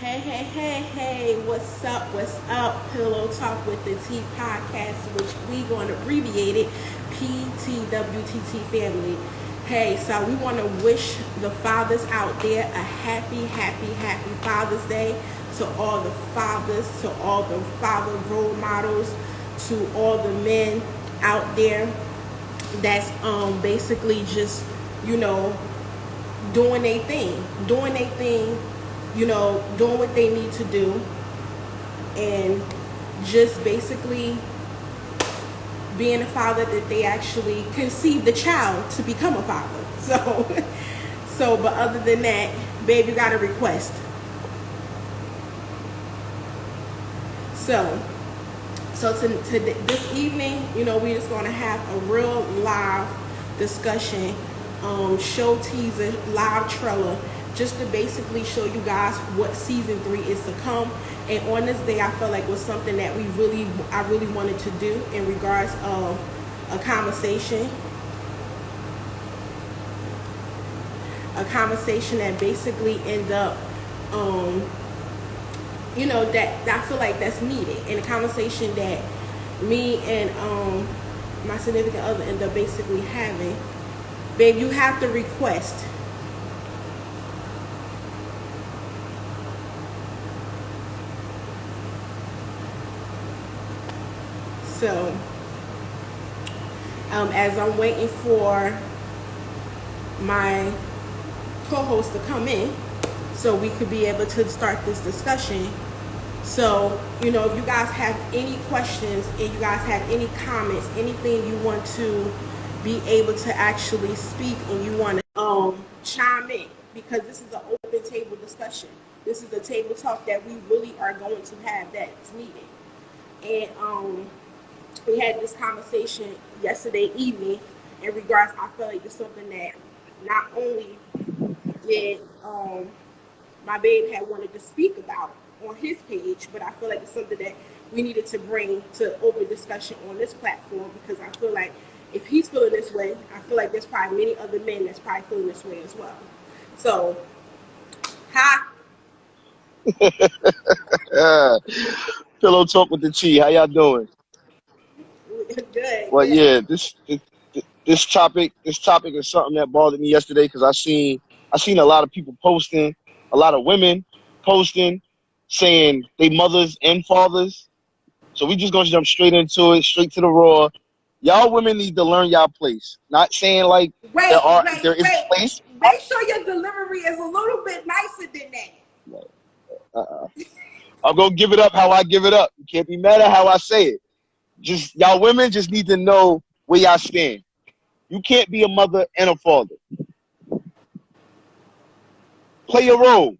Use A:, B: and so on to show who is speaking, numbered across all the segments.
A: Hey, hey, hey, hey, what's up? Pillow Talk with the T podcast, which we going to abbreviate it PTWTT family. Hey, so we want to wish the fathers out there a happy Father's Day to all the fathers, to all the father role models, to all the men out there that's basically just, you know, doing their thing, doing what they need to do, and just basically being a father that they actually conceived the child to become a father. But other than that, babe, you got a request. So, to this evening, we're just gonna have a real live discussion, show teaser, live trailer, just to basically show you guys what season 3 is to come. And on this day, I felt like was something that I really wanted to do in regards of a conversation that basically end up, that I feel like that's needed, and a conversation that me and my significant other end up basically having. Babe, you have to request. So, as I'm waiting for my co-host to come in so we could be able to start this discussion. So, if you guys have any questions and you guys have any comments, anything you want to be able to actually speak and you want to chime in, because this is an open table discussion. This is the table talk that we really are going to have that's needed. And we had this conversation yesterday evening in regards, I feel like it's something that not only did my babe had wanted to speak about on his page, but I feel like it's something that we needed to bring to open discussion on this platform, because I feel like if he's feeling this way, I feel like there's probably many other men that's probably feeling this way as well. So, hi.
B: Pillow Talk with the T. How y'all doing?
A: Good,
B: Well,
A: good.
B: yeah, this topic is something that bothered me yesterday because I seen a lot of people posting, a lot of women posting, saying they mothers and fathers. So we just gonna jump straight into it, straight to the raw. Y'all women need to learn y'all place. Not saying like there is a place.
A: Make sure your delivery is a little bit nicer than that.
B: Uh, I'm gonna give it up how I give it up. You can't be mad at how I say it. Just y'all women just need to know where y'all stand. You can't be a mother and a father. Play your role.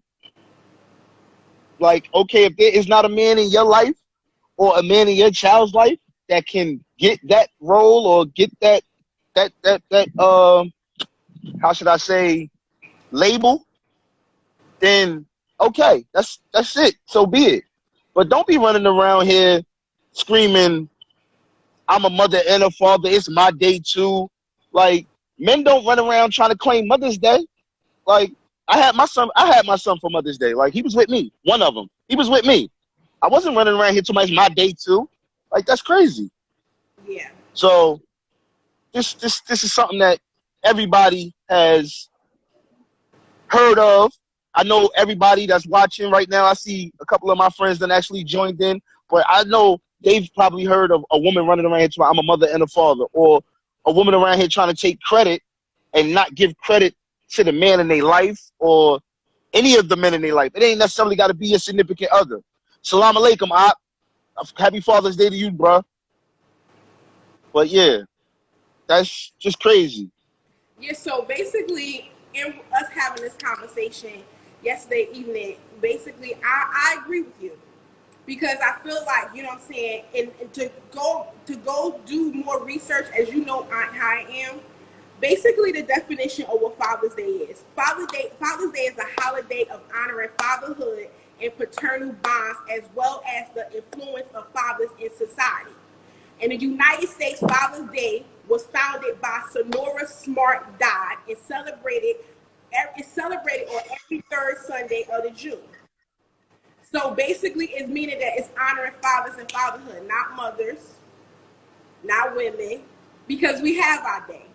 B: Like, okay, if there is not a man in your life or a man in your child's life that can get that role or get that how should I say, label, then okay, that's it. So be it. But don't be running around here screaming, I'm a mother and a father, it's my day too. Like, men don't run around trying to claim Mother's Day. Like, I had my son for Mother's Day. Like, he was with me. One of them. He was with me. I wasn't running around here too much my day too. Like, that's crazy.
A: Yeah.
B: So this is something that everybody has heard of. I know everybody that's watching right now. I see a couple of my friends that actually joined in, but I know they've probably heard of a woman running around here talking, I'm a mother and a father, or a woman around here trying to take credit and not give credit to the man in their life or any of the men in their life. It ain't necessarily got to be a significant other. Salam alaikum, Op. Happy Father's Day to you, bro. But yeah, that's just crazy.
A: Yeah, so basically, in us having this conversation yesterday evening, basically, I agree with you, because I feel like, you know what I'm saying, and to go do more research, as you know, how I am. Basically, the definition of what Father's Day is. Father's Day is a holiday of honoring fatherhood and paternal bonds, as well as the influence of fathers in society. In the United States, Father's Day was founded by Sonora Smart Dodd and celebrated on every third Sunday of the June. So basically, it's meaning that it's honoring fathers and fatherhood, not mothers, not women, because we have our day.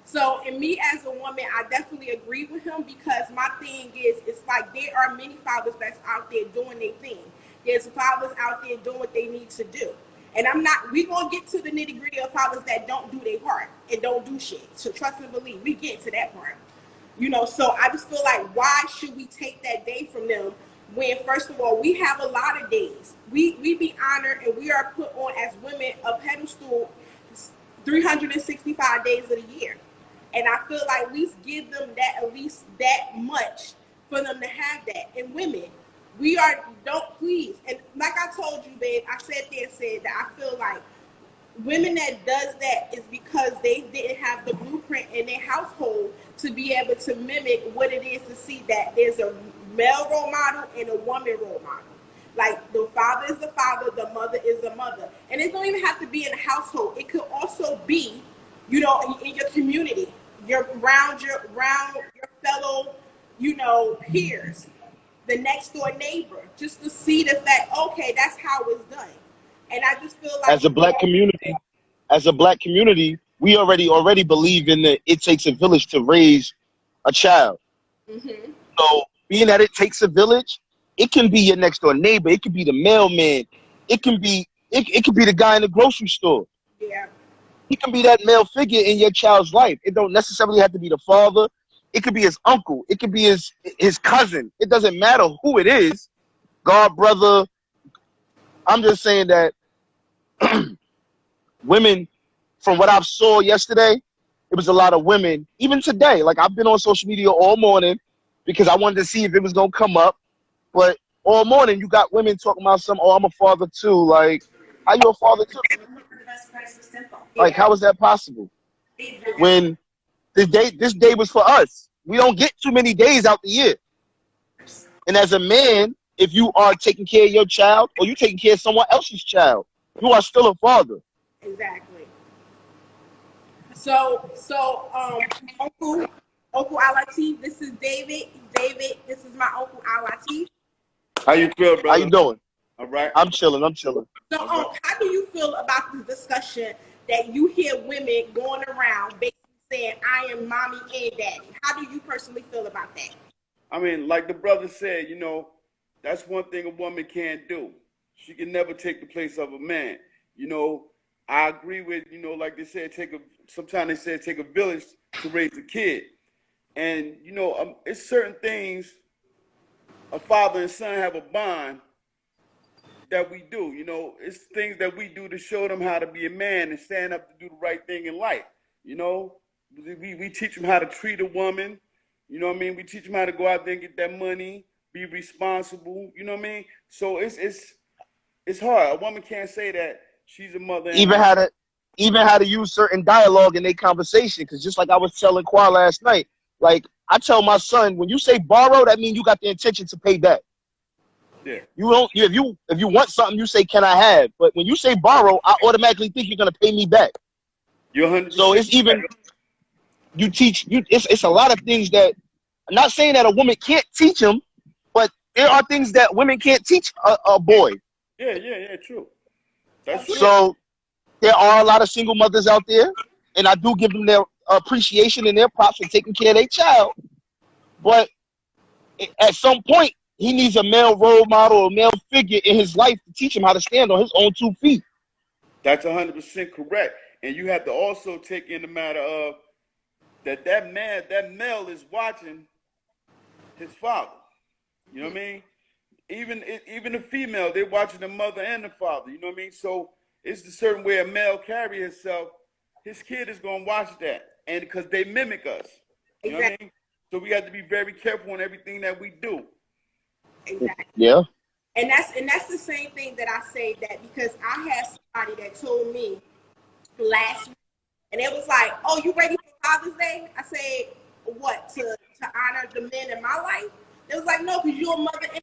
A: So, and me as a woman, I definitely agree with him because my thing is, it's like there are many fathers that's out there doing their thing. There's fathers out there doing what they need to do. And I'm not, we gonna get to the nitty gritty of fathers that don't do their part and don't do shit. So trust and believe, we get to that part. You know, so I just feel like, why should we take that day from them when, first of all, we have a lot of days. We be honored and we are put on as women a pedestal 365 days of the year. And I feel like at least give them that, at least that much for them to have that. And women, we are, don't please. And like I told you, babe, I sat there and said that I feel like women that does that is because they didn't have the blueprint in their household to be able to mimic what it is to see that there's a male role model and a woman role model. Like the father is the father, the mother is the mother. And it don't even have to be in a household. It could also be, you know, in your community, around your fellow, you know, peers, the next door neighbor, just to see the fact, okay, that's how it's done. And I just feel like
B: As a black community, we already believe in the it takes a village to raise a child.
A: Mm-hmm.
B: So being that it takes a village, it can be your next door neighbor, it could be the mailman, it could be the guy in the grocery store.
A: Yeah.
B: He can be that male figure in your child's life. It don't necessarily have to be the father. It could be his uncle. It could be his cousin. It doesn't matter who it is. God, brother. I'm just saying that women, from what I saw yesterday, it was a lot of women. Even today, like I've been on social media all morning because I wanted to see if it was gonna come up. But all morning, you got women talking about oh, I'm a father too. Like, how you a father too? Like, how is that possible? When this day was for us. We don't get too many days out the year. And as a man, if you are taking care of your child or you taking care of someone else's child, you are still a father.
A: Exactly. So, Uncle Alatif, this is David. David, this is my Uncle Alatif.
C: How you feel, brother?
B: How you doing?
C: All right.
B: I'm chilling.
A: So, how do you feel about this discussion that you hear women going around basically saying, I am mommy and daddy? How do you personally feel about that?
C: I mean, like the brother said, you know, that's one thing a woman can't do. She can never take the place of a man. You know, I agree with, you know, like they said, sometimes they say take a village to raise a kid. And, you know, it's certain things a father and son have a bond that we do. You know, it's things that we do to show them how to be a man and stand up to do the right thing in life. You know, we teach them how to treat a woman. You know what I mean? We teach them how to go out there and get that money, be responsible. You know what I mean? So it's hard. A woman can't say that she's a mother.
B: Even how to use certain dialogue in their conversation. Because just like I was telling Qua last night, like I tell my son, when you say borrow, that means you got the intention to pay back.
C: Yeah.
B: You don't. If you want something, you say, "Can I have?" But when you say borrow, I automatically think you're gonna pay me back.
C: You're 100%.
B: So it's even you teach you. It's a lot of things that. I'm not saying that a woman can't teach them, but there are things that women can't teach a boy.
C: Yeah, true. That's true.
B: So there are a lot of single mothers out there, and I do give them their appreciation and their props for taking care of their child. But at some point, he needs a male role model, a male figure in his life to teach him how to stand on his own 2 feet.
C: That's 100% correct. And you have to also take in the matter of that male is watching his father. You know what I mean? Even the female, they're watching the mother and the father. You know what I mean? So it's a certain way a male carry himself. His kid is going to watch that, and because they mimic us. You know what I mean? So we have to be very careful in everything that we do.
A: Exactly.
B: Yeah.
A: And that's the same thing that I say that because I had somebody that told me last week, and it was like, "Oh, you ready for Father's Day?" I said, "What, to honor the men in my life?" It was like, "No, because you're a mother and a father."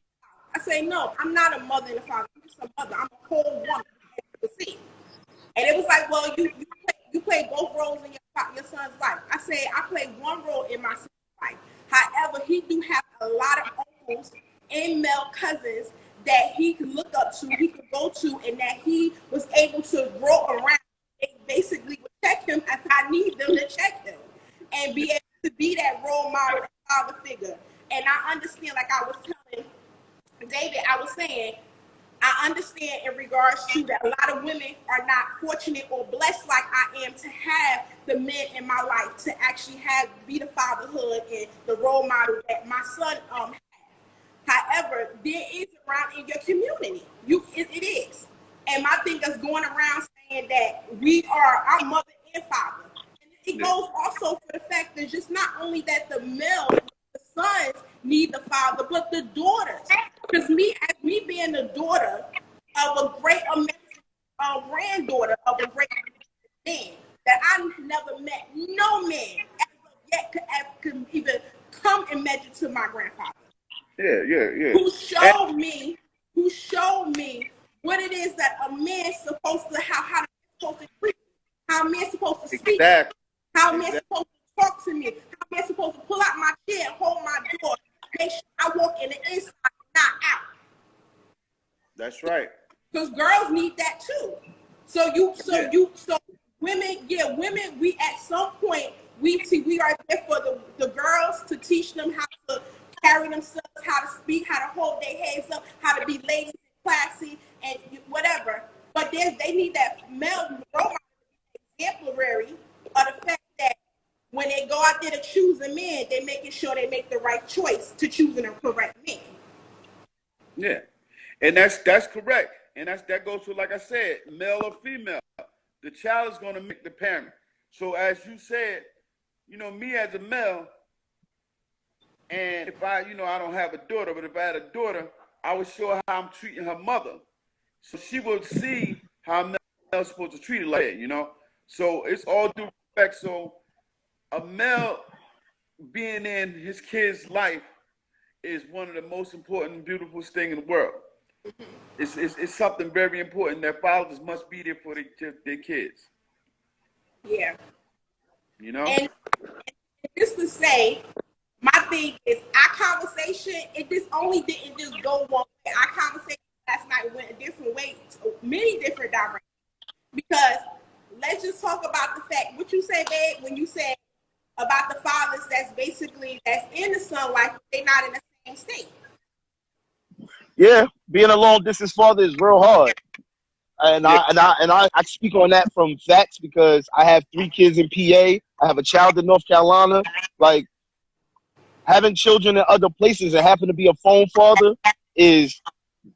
A: I say, "No, I'm not a mother and a father. I'm just a mother. I'm a whole woman." And it was like, "Well, you play both roles in your son's life." I said, "I play one role in my son's life. However, he do have a lot of uncles and male cousins that he could look up to, he could go to, and that he was able to grow around. They basically would check him if I need them to check him, and be able to be that role model, that father figure. And I understand, like I was telling David, I was saying, I understand in regards to that a lot of women are not fortunate or blessed like I am to have the men in my life to actually be the fatherhood and the role model that my son has. However, there is around in your community. It is. And my thing is going around saying that we are our mother and father. And it goes also for the fact that just not only that the male, the sons need the father, but the daughters. Because me being the daughter of a great granddaughter of a great man, that I never met no man yet could even come and measure to my grandfather.
C: Yeah.
A: Who showed me what it is that a man's supposed to, how a man's supposed to treat me, how a man's supposed to speak, how a man's supposed to talk to me, how a man's supposed to pull out my chair, hold my door, make sure I walk in the inside, not out.
C: That's right.
A: Because girls need that too. So women, we at some point we are there for the girls to teach them how to carry themselves, how to speak, how to hold their heads up, how to be ladies and classy and whatever. But they need that male role model exemplary of the fact that when they go out there to choose a man, they're making sure they make the right choice to choosing a correct man.
C: Yeah. And that's correct. And that goes to, like I said, male or female. The child is going to make the parent. So as you said, me as a male, and if I don't have a daughter, but if I had a daughter, I would show her how I'm treating her mother. So she would see how a male is supposed to treat her like that, So it's all due respect. So a male being in his kid's life is one of the most important, beautiful things in the world. It's something very important that fathers must be there for their kids.
A: Yeah.
C: And
A: just to say, my thing is our conversation, this only didn't just go one way. Our conversation last night went a different way, many different directions. Because let's just talk about the fact, what you say, babe, when you said about the fathers that's in the sun life, they're not in the same state.
B: Yeah, being a long distance father is real hard. And I speak on that from facts because I have 3 kids in PA. I have a child in North Carolina. Like, having children in other places and having to be a phone father is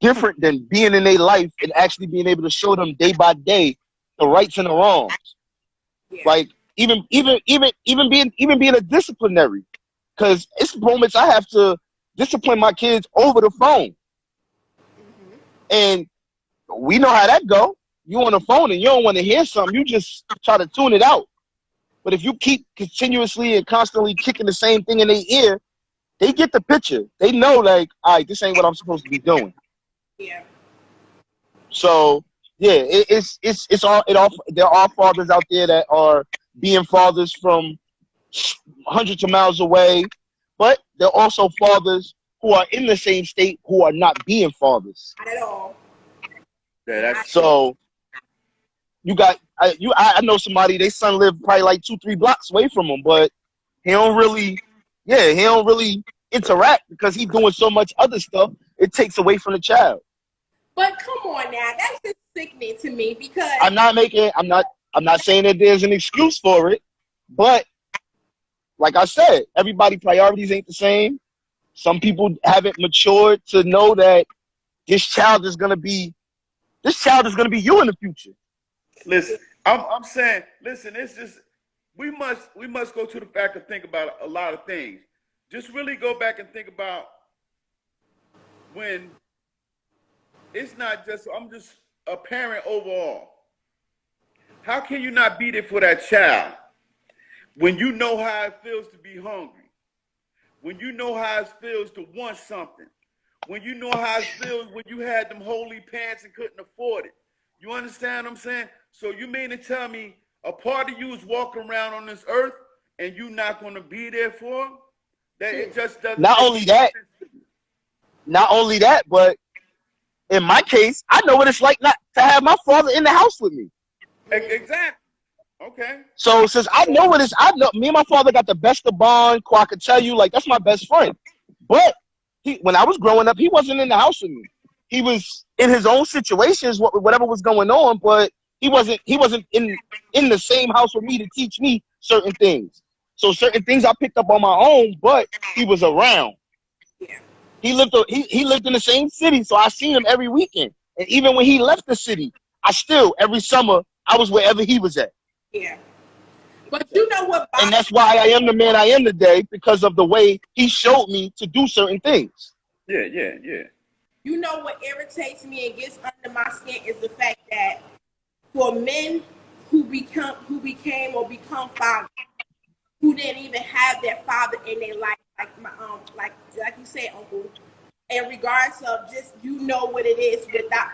B: different than being in their life and actually being able to show them day by day the rights and the wrongs. Yeah. Like even being a disciplinary, because it's moments I have to discipline my kids over the phone. Mm-hmm. And we know how that go. You on the phone and you don't want to hear something, you just try to tune it out. But if you keep continuously and constantly kicking the same thing in their ear, they get the picture. They know, like, all right, this ain't what I'm supposed to be doing.
A: Yeah.
B: So yeah, there are fathers out there that are being fathers from hundreds of miles away, but there are also fathers who are in the same state who are not being fathers.
A: Not at all.
B: Yeah, so I know somebody, their son lived probably like 2-3 blocks away from him, but he don't really interact because he's doing so much other stuff. It takes away from the child.
A: But come on now, that's just sickening to me because
B: I'm not saying that there's an excuse for it, but like I said, everybody's priorities ain't the same. Some people haven't matured to know that this child is gonna be you in the future.
C: Listen, I'm saying, listen, it's just we must go to the fact and think about a lot of things. Just really go back and think about when it's not just, I'm just a parent overall. How can you not be there for that child when you know how it feels to be hungry? When you know how it feels to want something? When you know how it feels when you had them holy pants and couldn't afford it? You understand what I'm saying? So you mean to tell me a part of you is walking around on this earth and you're not going to be there for them? That it just doesn't.
B: Not only that, but in my case, I know what it's like not to have my father in the house with me.
C: Exactly. Okay.
B: So since I know what it's, I know me and my father got the best of bond. I could tell you, like, that's my best friend. But when I was growing up, he wasn't in the house with me. He was in his own situations, whatever was going on, but he wasn't in the same house with me to teach me certain things. So certain things I picked up on my own, but he was around.
A: Yeah.
B: He lived in the same city, so I seen him every weekend. And even when he left the city, every summer I was wherever he was at.
A: Yeah. But you know what?
B: And that's why I am the man I am today, because of the way he showed me to do certain things.
C: Yeah.
A: You know what irritates me and gets under my skin is the fact that for men who became or become fathers, who didn't even have their father in their life, like you said, Uncle, in regards of just what it is without,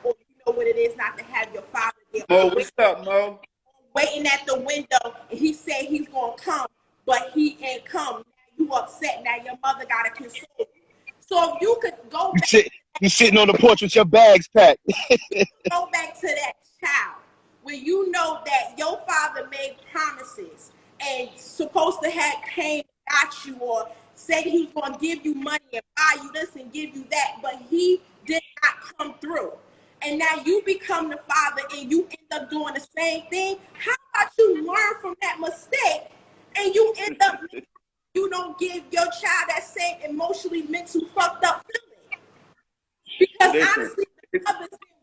A: or you know what it is not to have your father there.
C: Mo, what's up, Mo?
A: Waiting at the window, and he said he's gonna come, but he ain't come. Now you upset. Now your mother gotta console you. So if you could go back,
B: you sitting on the porch with your bags packed.
A: go back to that child where you know that your father made promises and supposed to have came got you or said he was gonna give you money and buy you this and give you that, but he did not come through. And now you become the father and you end up doing the same thing. How about you learn from that mistake and you end up, you don't give your child that same emotionally, mental, fucked up feeling? Because honestly,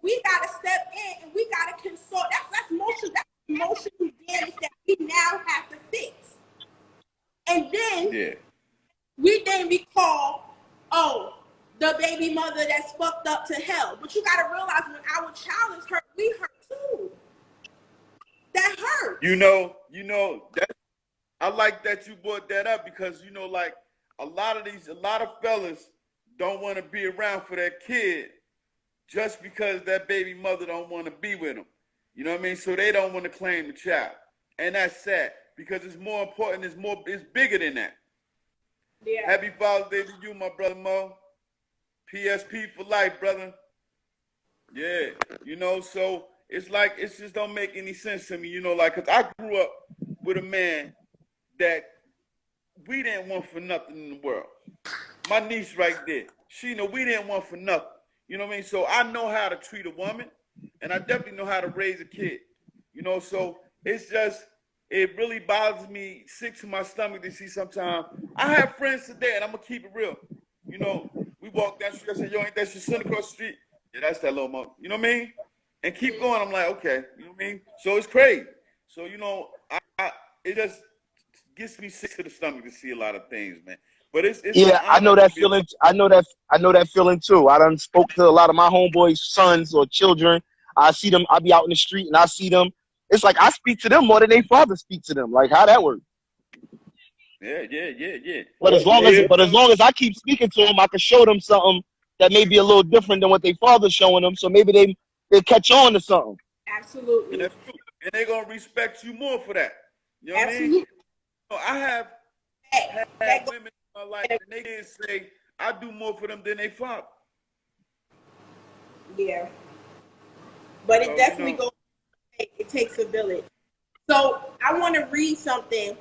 A: we got to step in and we got to consult. That's emotional damage that we now have to fix. And then we be called, the baby mother that's fucked up to hell. But you got to realize when our child is hurt, we hurt too. That hurts.
C: You know, that I like that you brought that up because, like a lot of fellas don't want to be around for their kid just because that baby mother don't want to be with them. You know what I mean? So they don't want to claim the child. And that's sad because it's more important, it's bigger than that.
A: Yeah.
C: Happy Father's Day to you, my brother Mo. PSP for life, brother. Yeah, so it's like, it just don't make any sense to me, because I grew up with a man that we didn't want for nothing in the world. My niece right there, we didn't want for nothing. You know what I mean? So I know how to treat a woman, and I definitely know how to raise a kid. So it's just, it really bothers me, sick to my stomach to see sometimes. I have friends today, and I'm going to keep it real. We walk down the street, I say, yo, ain't that your son across the street? Yeah, that's that little mother. You know what I mean? And keep going. I'm like, okay. You know what I mean? So it's crazy. So, it just gets me sick to the stomach to see a lot of things, man. But it's
B: yeah, I know that feeling. I know that feeling too. I done spoke to a lot of my homeboys' sons or children. I see them. I be out in the street and I see them. It's like I speak to them more than their father speak to them. Like, how that work?
C: Yeah.
B: But as long as I keep speaking to them, I can show them something that may be a little different than what their father's showing them. So maybe they catch on to something.
A: Absolutely.
C: And that's true. And they're gonna respect you more for that. You know what I mean?
A: Absolutely.
C: I have had women in my life, and they didn't say I do more for them than they father.
A: Yeah. But it definitely goes. It takes a village. So I want to read something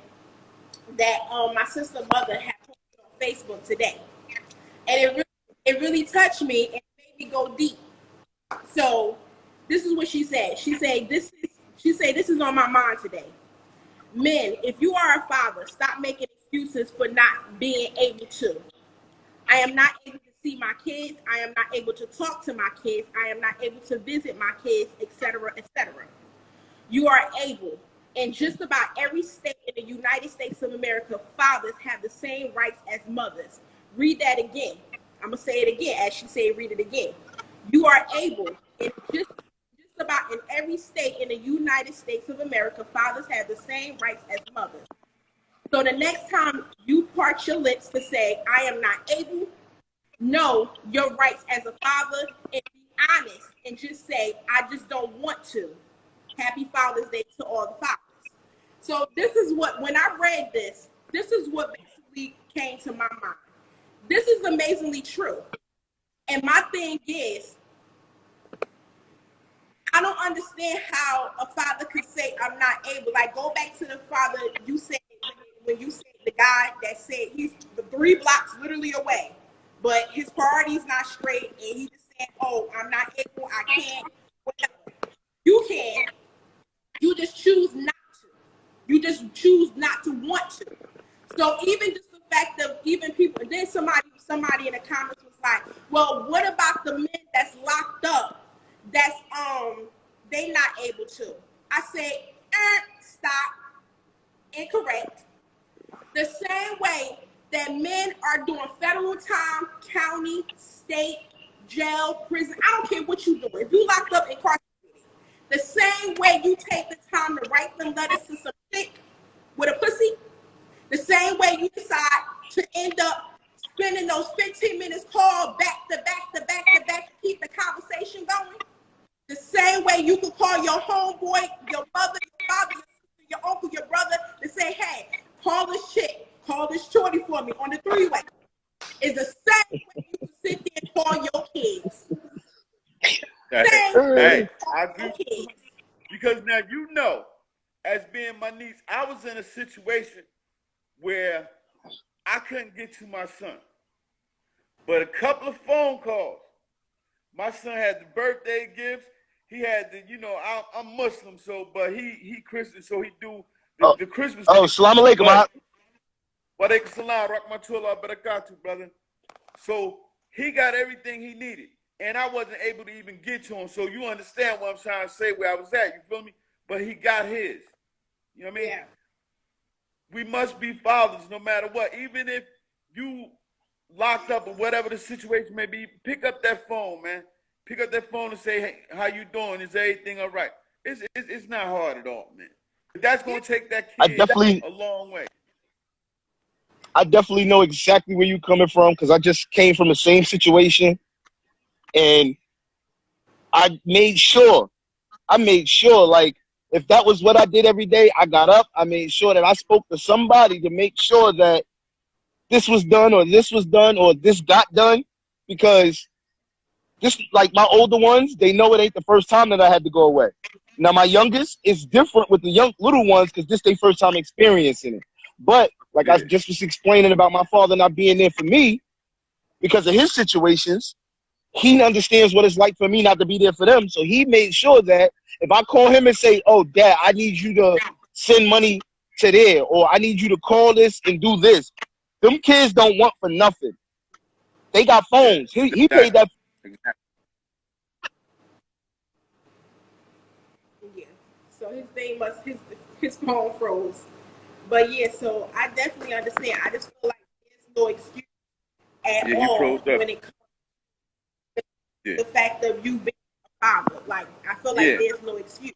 A: that my sister mother had posted on Facebook today, and it really touched me and made me go deep. So this is what she said. She said this is on my mind today. Men, if you are a father, stop making excuses for not being able to. I am not able to see my kids. I am not able to talk to my kids. I am not able to visit my kids, etc., etc. You are able. In just about every state in the United States of America, fathers have the same rights as mothers. Read that again. I'm going to say it again. As she said, read it again. You are able. In just about in every state in the United States of America, fathers have the same rights as mothers. So the next time you part your lips to say, I am not able, know your rights as a father and be honest and just say, I just don't want to. Happy Father's Day to all the fathers. So this is what, when I read this is what basically came to my mind. This is amazingly true. And my thing is, I don't understand how a father could say, I'm not able. Like, go back to the father you said, when you said the guy that said he's 3 blocks literally away, but his priority's not straight, and he just said, oh, I'm not able, I can't, whatever. You can. You just choose not to. You just choose not to want to. So even just the fact of even people, and then somebody in the comments was like, well, what about the men that's locked up that's they not able to? I say, stop. Incorrect. The same way that men are doing federal time, county, state, jail, prison, I don't care what you do. If you locked up incarcerated, the same way you take the time to write them letters to some chick with a pussy, the same way you decide to end up spending those 15 minutes call back to back to back to back to keep the conversation going. The same way you can call your homeboy, your mother, your father, your sister, your uncle, your brother to say, hey, call this chick, call this shorty for me on the 3-way. It's the same way you can sit there and call your kids.
C: Hey, I agree. Because now you know, as being my niece, I was in a situation where I couldn't get to my son. But a couple of phone calls, my son had the birthday gifts. He had the, I'm Muslim, but he Christian, so he do the Christmas.
B: Oh, salam alaikum.
C: Wa alaikum salam, rahmatullah, barakatuh, brother. So he got everything he needed, and I wasn't able to even get to him. So you understand what I'm trying to say, where I was at, you feel me? But he got his. You know what I mean?
A: Yeah.
C: We must be fathers no matter what. Even if you locked up or whatever the situation may be, pick up that phone, man. Pick up that phone and say, hey, how you doing? Is everything all right? It's not hard at all, man. That's going to take that kid a long way.
B: I definitely know exactly where you're coming from because I just came from the same situation. And I made sure, like, if that was what I did every day, I got up, I made sure that I spoke to somebody to make sure that this was done or this was done or this got done, because this, like my older ones, they know it ain't the first time that I had to go away. Now my youngest, it's different with the little ones because this their first time experiencing it. But like I just was explaining about my father not being there for me because of his situations, he understands what it's like for me not to be there for them. So he made sure that if I call him and say, oh, Dad, I need you to send money to there, or I need you to call this and do this, them kids don't want for nothing. They got phones. He paid that.
A: Yeah. So his thing was his phone froze. But yeah, so I definitely understand. I just feel like there's no excuse at all when it comes to the fact of you being a father. Like, I feel like there's no excuse.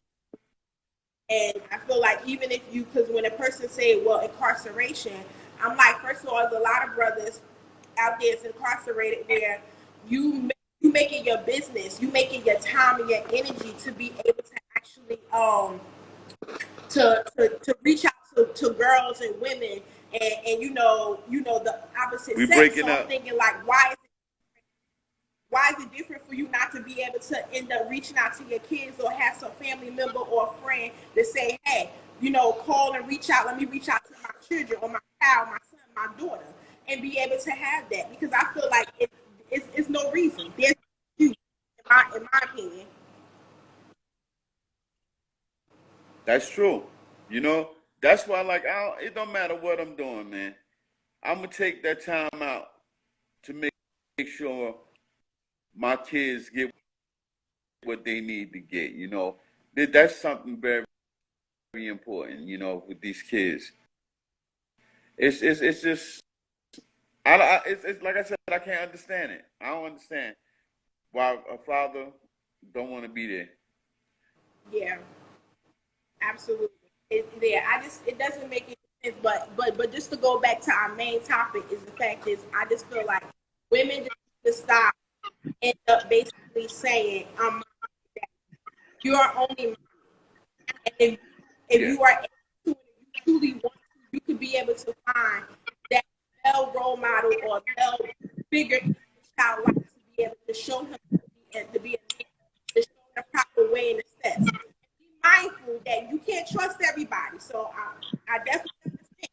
A: And I feel like even if you, because when a person say, well, incarceration, I'm like, first of all, there's a lot of brothers out there that's incarcerated where you make it your business, you make it your time and your energy to be able to actually to reach out to girls and women and you know the opposite sex. So I'm thinking, like, why is it different for you not to be able to end up reaching out to your kids or have some family member or a friend to say, hey, call and reach out, let me reach out to my children or my child, my son, my daughter, and be able to have that? Because I feel like it's no reason. There's no excuse, in my opinion.
C: That's true. That's why, like, it don't matter what I'm doing, man. I'm going to take that time out to make sure my kids get what they need to get, That's something very, very important, with these kids. It's just, it's like I said, I can't understand it. I don't understand why a father don't want to be there.
A: Yeah, absolutely. It doesn't make any sense. But just to go back to our main topic is the fact is I just feel like women just need to stop end up basically saying, you are only mine. And if you are able to, and if you truly want to, you could be able to find that male role model or male figure in your child life to be able to to show him to be a man, to show him the proper way and the steps. And be mindful that you can't trust everybody. So I definitely understand.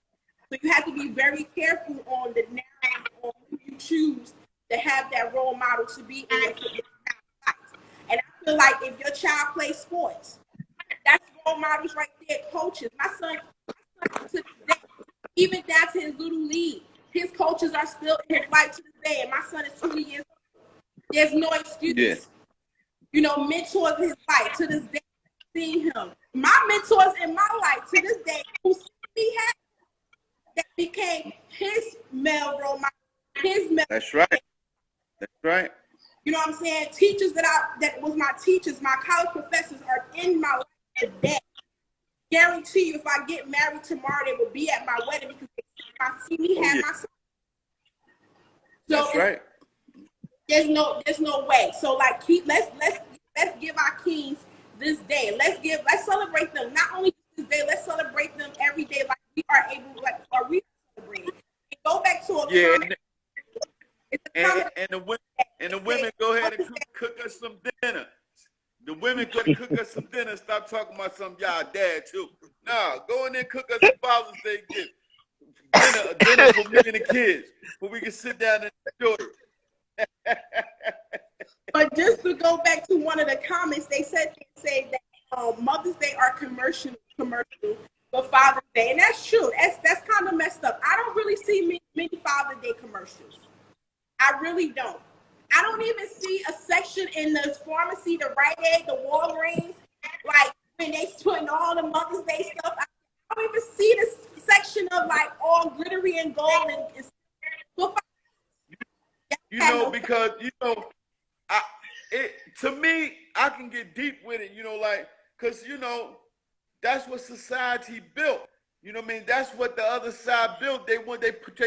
A: So you have to be very careful on the narrative on who you choose to have that role model to be in your life. And I feel like if your child plays sports, that's role models right there, coaches. My son to this day, even down to his little league, his coaches are still in his life to this day. And my son is 20 years old. There's no excuse.
C: Yeah.
A: You know, mentors in his life to this day. Seeing him, my mentors in my life to this day, who he had, that became his male role model, his male.
C: That's right. That's right.
A: You know what I'm saying? Teachers that was my teachers, my college professors are in my life today. Guarantee you, if I get married tomorrow, they will be at my wedding because they see me have my son. So
C: that's right.
A: There's no way. So like, let's give our kings this day. Let's celebrate them. Not only this day, let's celebrate them every day, like we are able, like are we celebrating? And go back to a comment.
C: And the women go ahead and cook us some dinner. The women could cook us some dinner. Stop talking about some y'all dad too. Nah, go in there and cook us a Father's Day gift. Dinner for me and the kids, where we can sit down and enjoy it.
A: But just to go back to one of the comments, they say that Mother's Day are commercial for Father's Day, and that's true. That's kind of messed up. I don't really see many Father's Day commercials. I really don't. I don't even see a section in the pharmacy, the Rite Aid, the Walgreens, like when they putting all the Mother's Day stuff. I don't even see this section of like all glittery and gold and
C: you know, because you know, to me, I can get deep with it. You know, like because you know that's what society built. You know what I mean? That's what the other side built. They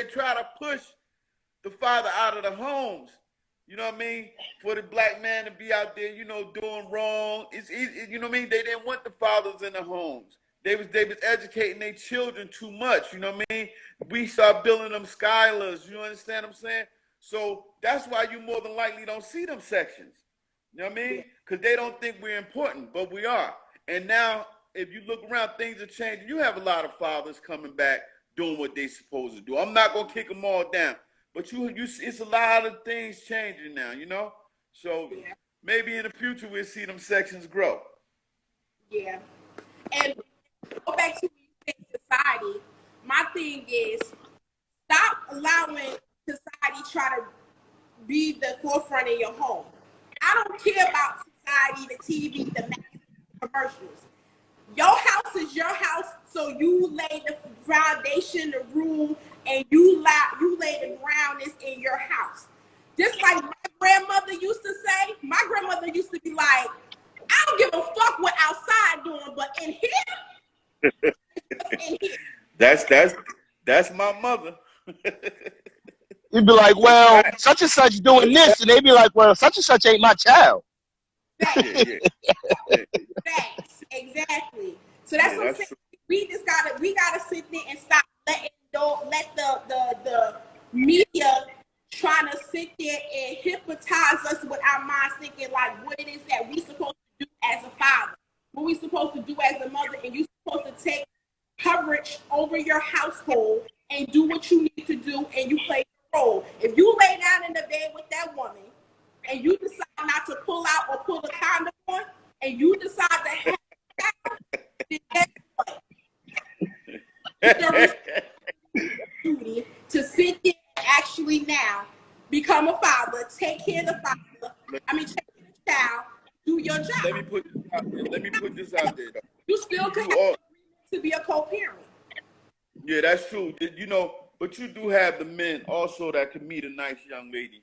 C: try to push the father out of the homes. You know what I mean? For the black man to be out there, you know, doing wrong. It's easy, you know what I mean? They didn't want the fathers in the homes. They was educating their children too much. You know what I mean? We start building them Skylers. You understand what I'm saying? So that's why you more than likely don't see them sections. You know what I mean? Because they don't think we're important, but we are. And now, if you look around, things are changing. You have a lot of fathers coming back doing what they're supposed to do. I'm not gonna kick them all down. But it's a lot of things changing now, you know? So maybe in the future we'll see them sections grow.
A: Yeah. And go back to society. My thing is stop allowing society try to be the forefront in your home. I don't care about society, the TV, the commercials. Your house is your house, so you lay the foundation, the room, and you lay the ground is in your house. Just like my grandmother used to say, my grandmother used to be like, I don't give a fuck what outside doing, but in here, in here.
C: That's my mother.
B: You'd be like, well, such and such doing this, and they'd be like, well, such and such ain't my child.
A: Facts. Exactly. So that's what I'm saying. We gotta sit there and stop let the media trying to sit there and hypnotize us with our minds thinking like what it is that we supposed to do as a father, what we supposed to do as a mother, and you supposed to take coverage over your household and do what you need to do, and you play your role. If you lay down in the bed with that woman and you decide not to pull out or pull the condom on, and you decide to have then guess what? It's your duty to sit there and actually now become a father, take care of the father, take care of the child, do your job.
C: Let me put this out there though.
A: You still can have to be a co-parent.
C: Yeah, that's true. You know, but you do have the men also that can meet a nice young lady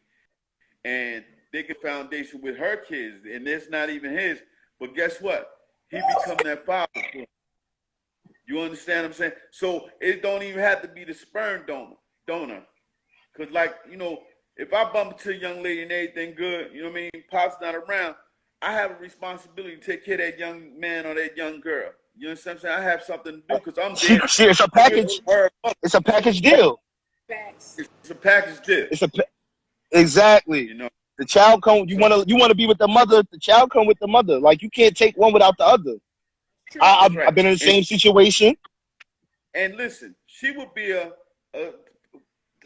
C: and they get foundation with her kids, and it's not even his. But guess what? He become that father for him. You understand what I'm saying? So it don't even have to be the sperm donor. Because, like, you know, if I bump into a young lady and everything good, you know what I mean, Pop's not around, I have a responsibility to take care of that young man or that young girl. You understand what I'm saying? I have something to do because I'm there.
B: It's a package. It's a package deal.
A: Facts.
C: It's a package deal.
B: Exactly.
C: You know?
B: The child come. You wanna be with the mother. The child come with the mother. Like you can't take one without the other.
C: That's right.
B: I've been in the same situation.
C: And listen, she would be a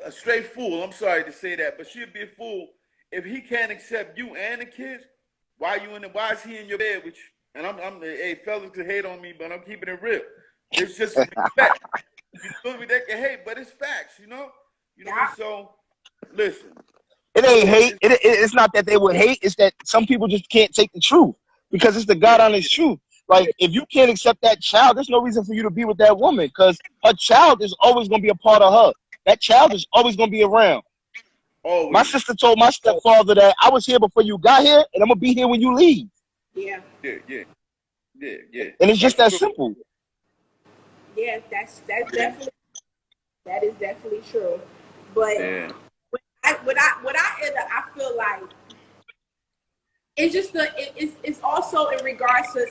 C: straight fool. I'm sorry to say that, but she'd be a fool if he can't accept you and the kids. Why is he in your bed with you? And hey, fellas could hate on me, but I'm keeping it real. It's just respect. You feel me? They can hate, but it's facts, you know. So listen.
B: It ain't hate. It's not that they would hate. It's that some people just can't take the truth because it's the God honest truth. Like if you can't accept that child, there's no reason for you to be with that woman because her child is always gonna be a part of her. That child is always gonna be around.
C: Always.
B: My sister told my stepfather that I was here before you got here, and I'm gonna be here when you leave.
A: Yeah.
C: Yeah.
B: And it's just that simple.
A: Yeah, that is definitely true. But I feel like it's just it's also in regards to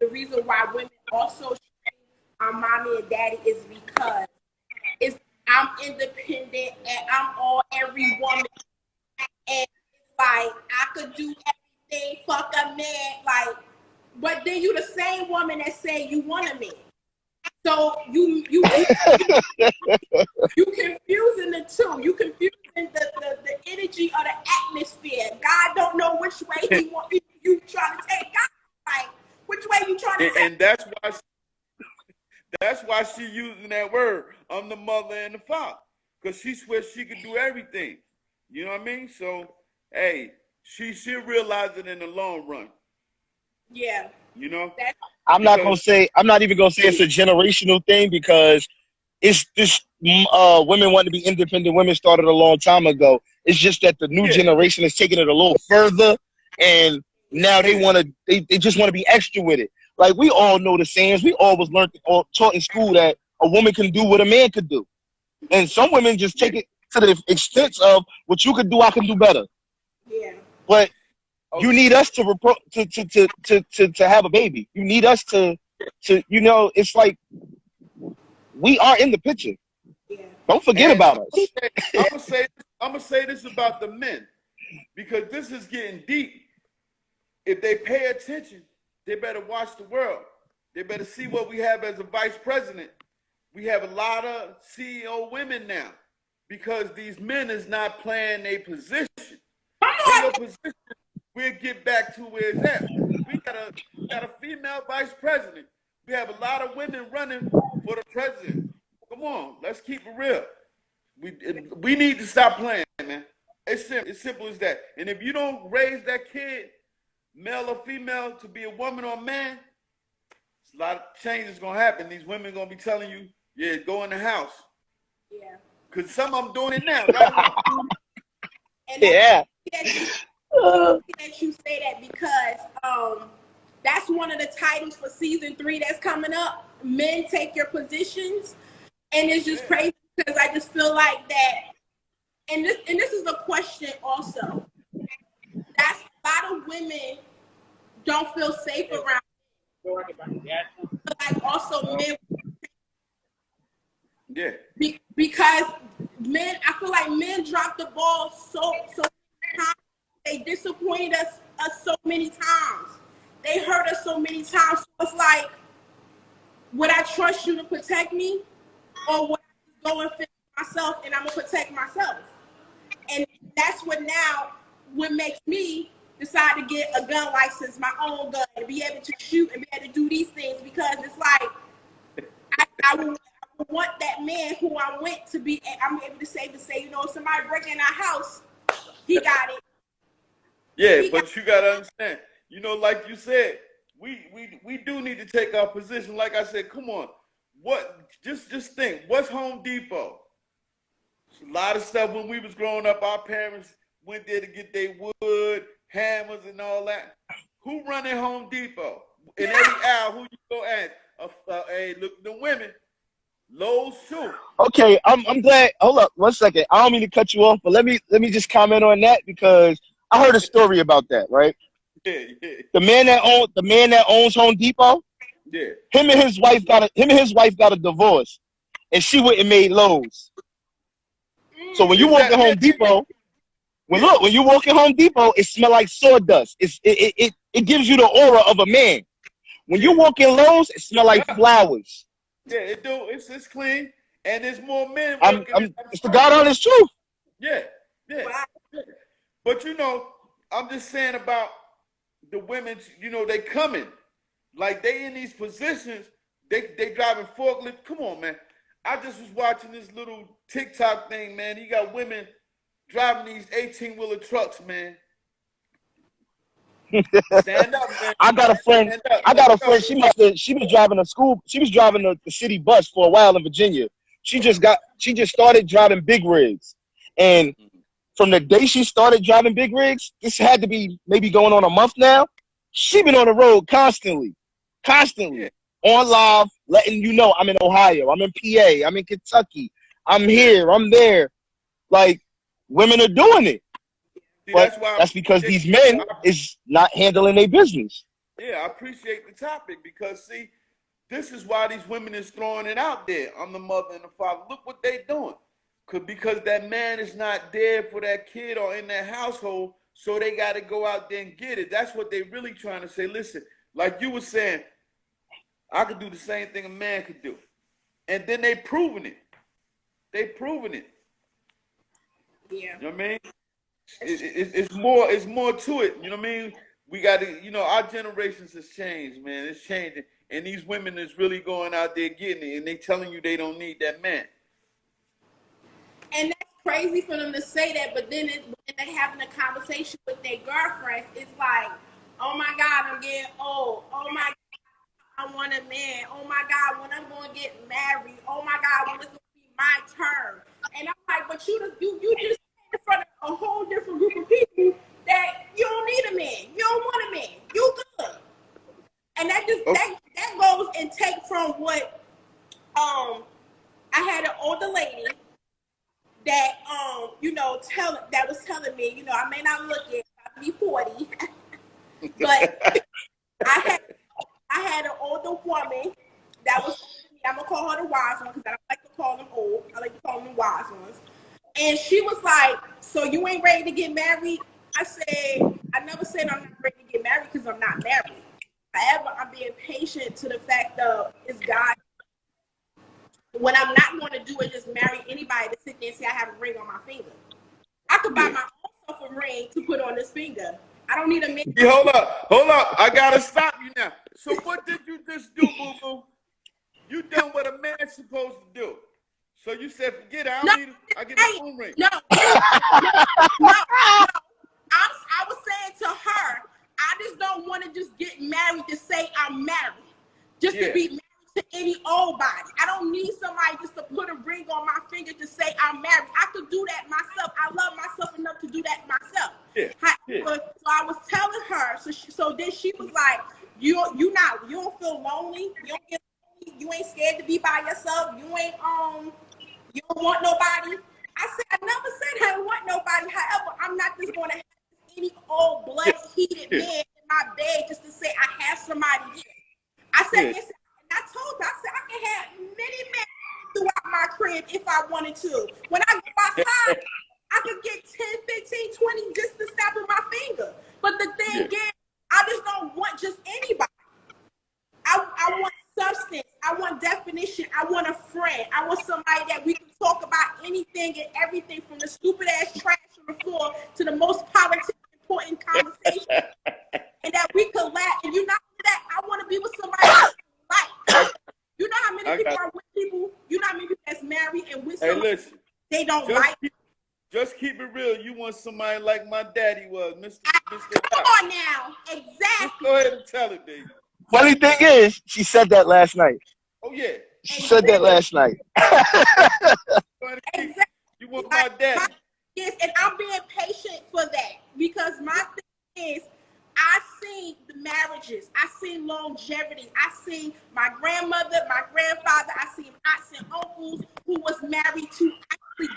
A: the reason why women also are mommy and daddy is because I'm independent and I'm every woman, and it's like I could do everything, fuck a man, like. But then you the same woman that say you want a man. So you confusing the two. You confusing the energy of the atmosphere. God don't know which way he want you trying to take God. Like which way you trying to take?
C: And that's why she using that word. I'm the mother and the father, because she swears she can do everything. You know what I mean? So hey, she'll realize it in the long run.
A: Yeah.
C: You know?
B: I'm not even gonna say it's a generational thing because it's this women want to be independent. Women started a long time ago. It's just that the new generation is taking it a little further, and now they just want to be extra with it. Like we all know the sayings. We always learned or taught in school that a woman can do what a man could do, and some women just take it to the extent of what you could do, I can do better.
A: Yeah.
B: But you need us to have a baby. You need us to it's like we are in the picture. Yeah. Don't forget about us.
C: I'm gonna say this about the men, because this is getting deep. If they pay attention, they better watch the world. They better see what we have as a vice president. We have a lot of CEO women now because these men is not playing their position. We'll get back to where it's at. We got a female vice president. We have a lot of women running for the president. Come on, let's keep it real. We need to stop playing, man. It's simple as that. And if you don't raise that kid, male or female, to be a woman or a man, a lot of changes gonna happen. These women gonna be telling you, yeah, go in the house.
A: Yeah.
C: Cause some of them doing it now, right?
B: Yeah.
A: That you say that because that's one of the titles for season 3 that's coming up. Men take your positions, and it's just crazy because I just feel like that. And this is a question also. That's a lot of women don't feel safe around. Like also men.
C: Yeah.
A: Because men, I feel like men drop the ball so times. They disappointed us so many times. They hurt us so many times. So it's like, would I trust you to protect me, or would I go and fix myself and I'm gonna protect myself? And that's what makes me decide to get a gun license, my own gun, and be able to shoot and be able to do these things, because it's like I would want that man who I went to be. I'm able to say, you know, if somebody break in our house, he got it.
C: Yeah, but you gotta understand, you know, like you said, we do need to take our position. Like I said, come on, just think, what's Home Depot? It's a lot of stuff when we was growing up, our parents went there to get their wood, hammers, and all that. Who running Home Depot? In every aisle, who you go at? Hey, look, the women. Lowe's too.
B: Okay, I'm glad. Hold up, 1 second. I don't mean to cut you off, but let me just comment on that because I heard a story about that. Right?
C: Yeah.
B: The man that owns Home Depot.
C: Yeah.
B: Him and his wife got a divorce, and she went and made Lowe's. So when you walk to Home Depot, When you walk in Home Depot, it smell like sawdust. It gives you the aura of a man. When you walk in Lowe's, it smell like flowers.
C: Yeah, it do. It's clean, and there's more men
B: I'm
C: working.
B: it's the God honest truth.
C: Yeah, yeah. But you know, I'm just saying about the women. You know, they coming like they in these positions. They driving forklift. Come on, man. I just was watching this little TikTok thing, man. You got women driving these 18-wheeler trucks, man. Stand up, man.
B: I got a friend. She was driving a school. She was driving the city bus for a while in Virginia. She just started driving big rigs, and from the day she started driving big rigs, this had to be maybe going on a month now. She been on the road constantly, on live, letting you know I'm in Ohio, I'm in PA, I'm in Kentucky, I'm here, I'm there. Like, women are doing it.
C: See,
B: but that's because these men is not handling their business.
C: Yeah, I appreciate the topic because, see, this is why these women is throwing it out there. I'm the mother and the father. Look what they doing. Because that man is not there for that kid or in that household, so they got to go out there and get it. That's what they really trying to say. Listen, like you were saying, I could do the same thing a man could do. And then they proving it. They proving it.
A: Yeah.
C: You know what I mean? It's more to it. You know what I mean? We got to, you know, our generations has changed, man. It's changing. And these women is really going out there getting it, and they telling you they don't need that man.
A: And that's crazy for them to say that, but then when they having a conversation with their girlfriends, it's like, oh my God, I'm getting old. Oh my God, I want a man. Oh my God, when I'm going to get married. Oh my God, when it's going to be my turn. And I'm like, but you just in front of a whole different group of people that you don't need a man. You don't want a man. You good. And that just that goes and take from what I had an older lady that you know that was telling me, you know, I may not look it, I'll be 40, but I had an older woman that was, I'm gonna call her the wise one because I don't like to call them old. I like to call them wise ones. And she was like, so you ain't ready to get married? I said, I never said I'm not ready to get married because I'm not married. However, I'm being patient to the fact of it's God. What I'm not going to do is just marry anybody to sit there and say I have a ring on my finger. I could buy my own self a ring to put on this finger. I don't need a man.
C: Yeah, hold up. I gotta stop you now. So what did you just do, boo boo? You done what a man's supposed to do. So you said, forget it. I get a phone ring.
A: No. I was saying to her, I just don't want to just get married to say I'm married. Just to be married to any old body. I don't need somebody just to put a ring on my finger to say I'm married. I could do that myself. I love myself enough to do that myself. So I was telling her, so then she was like, you don't feel lonely? You don't get lonely? You ain't scared to be by yourself? You ain't you don't want nobody? I said, I never said I don't want nobody. However, I'm not just going to have any old blood-heated man in my bed just to say I have somebody here. I said, yes, and I told her, I said, I can have many men throughout my crib if I wanted to. When I go outside, I could get 10, 15, 20 just to snap of my finger. But the thing is, I just don't want just anybody. I want substance. I want definition. I want a friend. I want somebody that we can talk about anything and everything from the stupid ass trash on the floor to the most politically important conversation. And that we could laugh. And you know that I want to be with somebody like. You know how many people are with people? You know how many people that's married and with somebody they don't like?
C: Just keep it real. You want somebody like my daddy was, Mr.
A: Come on now. Exactly.
C: Just go ahead and tell it, baby.
B: Funny thing is, she said that last night.
C: Oh, yeah.
B: She said that last night.
A: Exactly.
C: You want my daddy.
A: Yes, and I'm being patient for that because my thing is, I see the marriages, I see longevity, I see my grandmother, my grandfather, I see aunts and uncles who was married to actually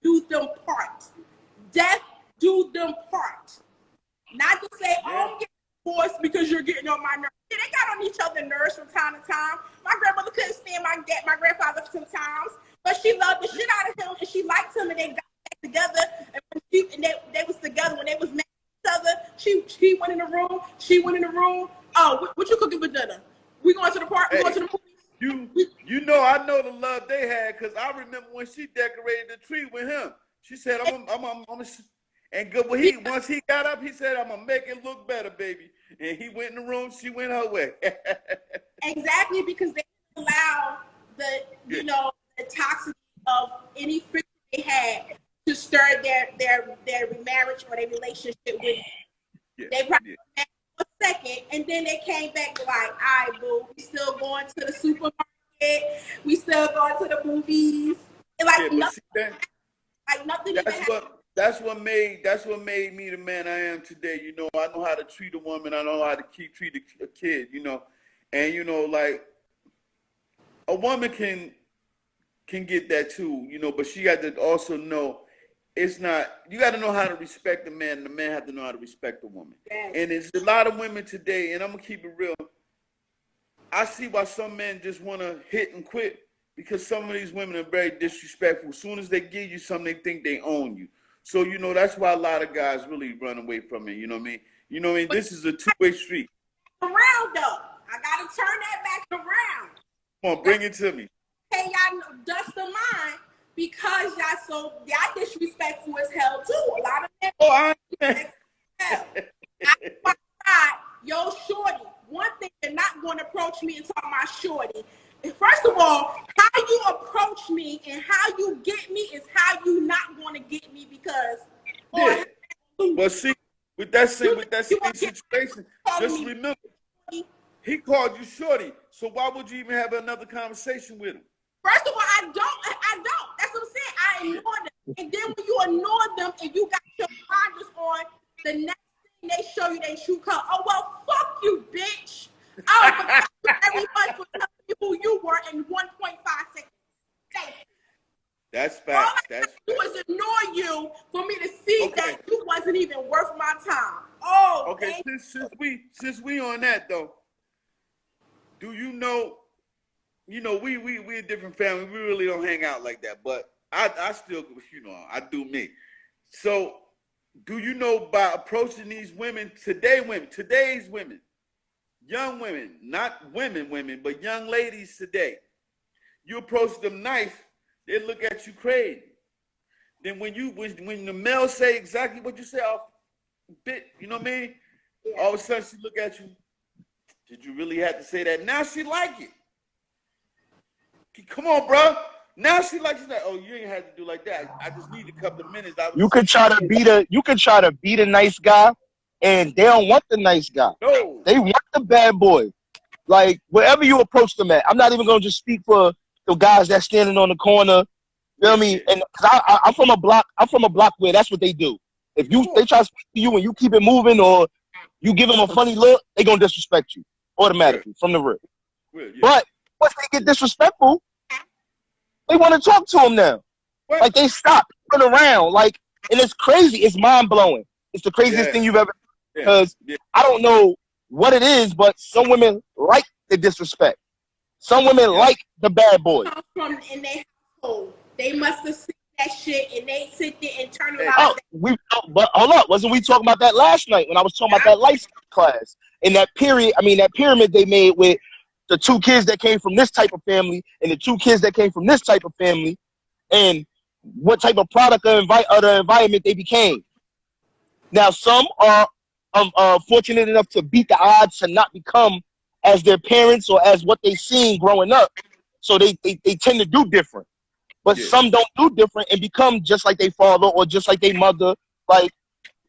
A: do them part. Death do them part. Not to say, I'm getting divorced because you're getting on my nerves. Yeah, they got on each other's nerves from time to time. My grandmother couldn't stand my grandfather sometimes, but she loved the shit out of him and she liked him and they got back together. And when and they was together when they was mad at each other. He went in the room. She went in the room. Oh, what you cooking for dinner? We going to the park? We going to the movies?
C: You know, I know the love they had because I remember when she decorated the tree with him. She said, and good. Once he got up, he said, "I'm gonna make it look better, baby." And he went in the room. She went her way.
A: Exactly, because they didn't allow the toxicity of any friction they had to stir their marriage or their relationship with.
C: Yeah.
A: They probably had a second, and then they came back like, "All right, boo, we still going to the supermarket. We still going to the movies." And like nothing. Like nothing.
C: That's what made me the man I am today. You know, I know how to treat a woman. I know how to treat a kid. You know, and you know, like a woman can get that too. You know, but she got to also know it's not. You got to know how to respect the man, and the man have to know how to respect the woman.
A: Yes.
C: And there's a lot of women today, and I'm gonna keep it real. I see why some men just want to hit and quit because some of these women are very disrespectful. As soon as they give you something, they think they own you. So, you know, that's why a lot of guys really run away from it. You know what I mean? You know what I mean? This is a two-way street.
A: Around though. I got to turn that back around.
C: Come on, bring it to me.
A: Hey, y'all dust the line because y'all disrespectful as hell too. A lot of men.
C: Oh, I
A: Hell. I yo, shorty. One thing, you're not going to approach me and talk about shorty. First of all, how you approach me and how you get me is how you not going to get me because.
C: Yeah. But see, with that same situation, just remember, he called you shorty. So why would you even have another conversation with him?
A: First of all, I don't. That's what I'm saying. I ignore them. And then when you ignore them and you got your blinders on, the next thing they show you they true color. Oh, well, fuck you, bitch. Oh, but thank you very much for telling me who you were in 1.5 seconds. Thank you.
C: That's facts.
A: All I do is ignore you for me to see that you wasn't even worth my time. Oh,
C: okay. Since we on that though, do you know? You know, we a different family. We really don't hang out like that. But I still, you know, I do me. So, do you know by approaching these women, today's women, young women, not women, but young ladies today, you approach them nice, they look at you crazy. Then when the male say exactly what you say, you know what I mean? Yeah. All of a sudden she look at you, did you really have to say that? Now she like it. Come on, bro. Now she likes that. Oh, you ain't had to do like that. I just need a couple of minutes.
B: You could try to be the nice guy, and they don't want the nice guy.
C: No.
B: They want the bad boy. Like wherever you approach them at. I'm not even gonna just speak for the guys that's standing on the corner. You know what I mean? And I'm from a block where that's what they do. If they try to speak to you and you keep it moving or you give them a funny look, they gonna disrespect you automatically from the rip.
C: Yeah.
B: But once they get disrespectful, they want to talk to them now. What? Like they stop, turn around, like, and it's crazy. It's mind blowing. It's the craziest thing you've ever. Because I don't know what it is, but some women like the disrespect. Some women like the bad boy.
A: From in their household, they must have seen that shit, and they sit there and turn around.
B: But hold up, wasn't we talking about that last night when I was talking about that life class in that period? I mean, that pyramid they made with the 2 kids that came from this type of family and the 2 kids that came from this type of family, and what type of product of the environment they became. Now, some are fortunate enough to beat the odds to not become as their parents or as what they seen growing up. So they tend to do different. But some don't do different and become just like their father or just like their mother, like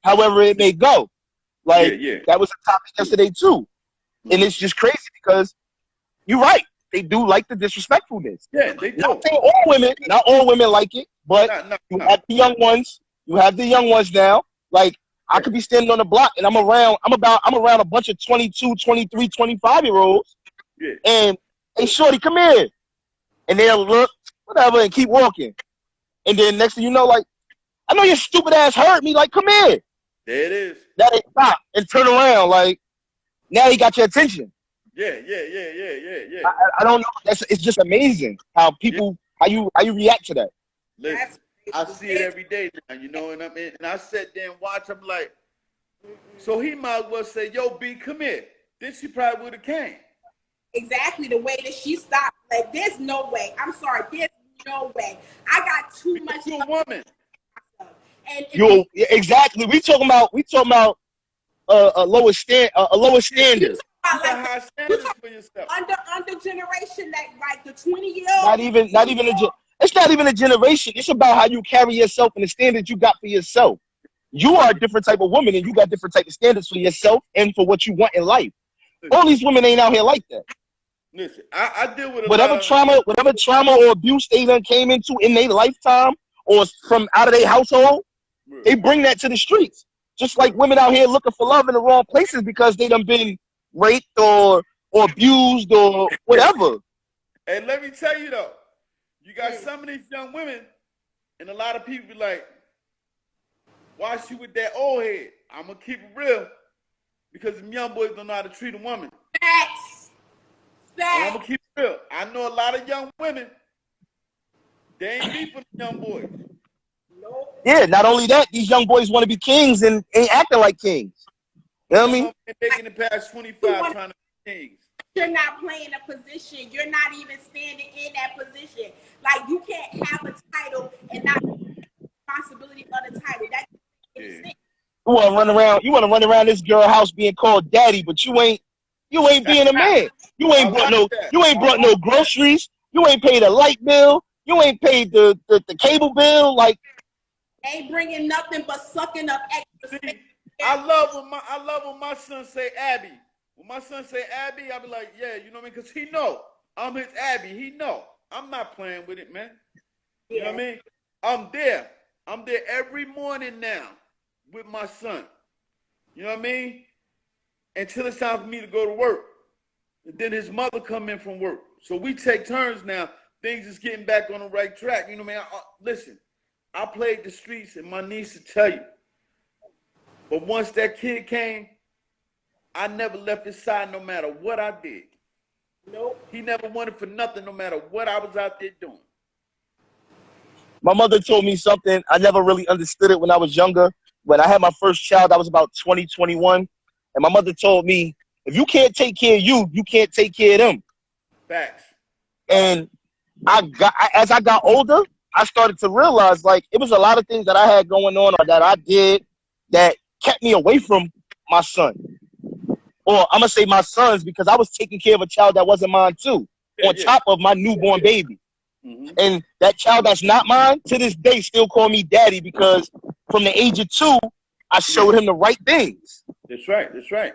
B: however it may go. Like that was a topic yesterday too. And it's just crazy because you're right. They do like the disrespectfulness.
C: Yeah, they do.
B: Not all women like it, but you have the young ones. You have the young ones now. Like I could be standing on the block and I'm around a bunch of 22, 23, 25-year-olds.
C: Yeah.
B: And hey, shorty, come here. And they'll look, whatever, and keep walking. And then next thing you know, like, I know your stupid ass heard me. Like, come here.
C: There it is.
B: Now they stop and turn around. Like, now he got your attention.
C: Yeah.
B: I don't know. It's just amazing how people how you react to that.
C: Listen, I see it every day now, you know, and I sit there and watch. I'm like, so he might as well say, "Yo, B, come here." Then she probably would have came.
A: Exactly the way that she stopped. Like, there's no way. I'm sorry, there's no way. I got too much.
C: You're a woman.
A: And
B: You exactly. We talking about a lower standard.
A: you talk
C: You
A: about
C: got
A: like
C: high standards for yourself.
A: under generation, like the 20-year-old.
B: It's not even a generation. It's about how you carry yourself and the standards you got for yourself. You are a different type of woman, and you got different type of standards for yourself and for what you want in life. All these women ain't out here like that.
C: Listen, I deal with
B: whatever trauma or abuse they done came into in their lifetime or from out of their household, they bring that to the streets. Just like women out here looking for love in the wrong places because they done been raped or abused or whatever.
C: And let me tell you though, you got some of these young women, and a lot of people be like, "Why she with that old head?" I'm gonna keep it real, because them young boys don't know how to treat a woman.
A: Facts.
C: And I'm gonna keep it real. I know a lot of young women. They ain't beef with the young boys.
A: Nope.
B: Yeah, not only that, these young boys want to be kings and ain't acting like kings. You know what I mean?
C: They're making it past 25 trying to be kings.
A: You're not playing a position. You're not even standing in that position. Like, you can't have a title and not the responsibility of the title. That's
C: Yeah.
B: You want to run around this girl house being called daddy, but you ain't being a man. You ain't brought no groceries. You ain't paid a light bill. You ain't paid the cable bill. Like,
A: ain't bringing nothing but sucking up extra space.
C: I love when my son say Abby. When my son say Abby, I be like, yeah, you know what I mean? Because he know I'm his Abby. He know I'm not playing with it, man. You know what I mean? I'm there. I'm there every morning now with my son. You know what I mean? Until it's time for me to go to work. And then his mother come in from work. So we take turns now. Things is getting back on the right track. You know what I mean? Listen, I played the streets, and my niece will tell you. But once that kid came, I never left his side no matter what I did.
A: Nope.
C: He never wanted for nothing no matter what I was out there doing.
B: My mother told me something. I never really understood it when I was younger. When I had my first child, I was about 20, 21. And my mother told me, if you can't take care of you, you can't take care of them.
C: Facts.
B: And as I got older, I started to realize, like, it was a lot of things that I had going on or that I did that kept me away from my son. Or I'm going to say my sons, because I was taking care of a child that wasn't mine too, on top of my newborn baby. Mm-hmm. And that child that's not mine, to this day, still call me daddy, because from the age of 2, I showed him the right things.
C: That's right. That's right.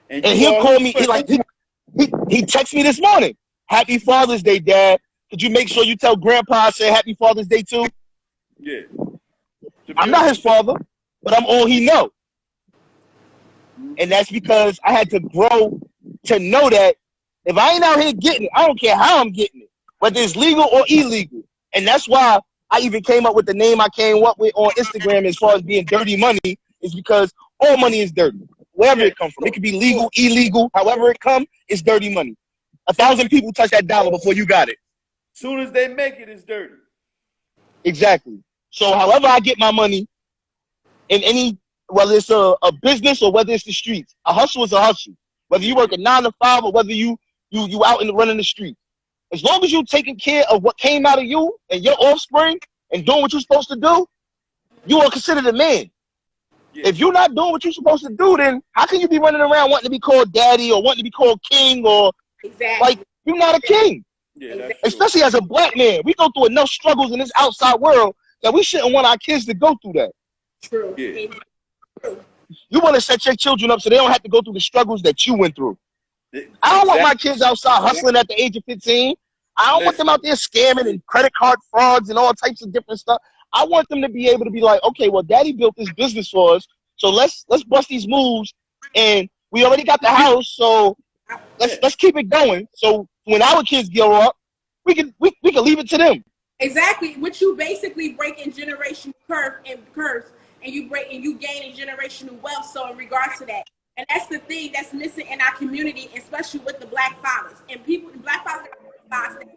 B: And he'll call me, he texted me this morning, "Happy Father's Day, Dad. Could you make sure you tell Grandpa I said Happy Father's Day too?"
C: Yeah.
B: I'm not his father, but I'm all he know. And that's because I had to grow to know that if I ain't out here getting it, I don't care how I'm getting it, whether it's legal or illegal. And that's why I even came up with the name I came up with on Instagram as far as being dirty money, is because all money is dirty, wherever it comes from. It could be legal, illegal, however it comes, it's dirty money. 1,000 people touch that dollar before you got it.
C: Soon as they make it, it's dirty.
B: Exactly. So however I get my money in any, whether it's a business or whether it's the streets, a hustle is a hustle. Whether you work a 9 to 5 or whether you out in the running the street. As long as you taking care of what came out of you and your offspring and doing what you're supposed to do, you are considered a man. Yeah. If you're not doing what you're supposed to do, then how can you be running around wanting to be called daddy or wanting to be called king or like you're not a king?
C: Yeah,
B: especially as a black man, we go through enough struggles in this outside world that we shouldn't want our kids to go through that.
A: True.
C: Yeah.
B: You want to set your children up so they don't have to go through the struggles that you went through. I don't want my kids outside hustling at the age of 15. I don't want them out there scamming and credit card frauds and all types of different stuff. I want them to be able to be like, okay, well, daddy built this business for us, so let's bust these moves, and we already got the house, so let's keep it going. So when our kids grow up, we can leave it to them.
A: Exactly. Which you basically breaking generational curves, and you gaining generational wealth. So in regards to that, and that's the thing that's missing in our community, especially with the black fathers and people. The black fathers,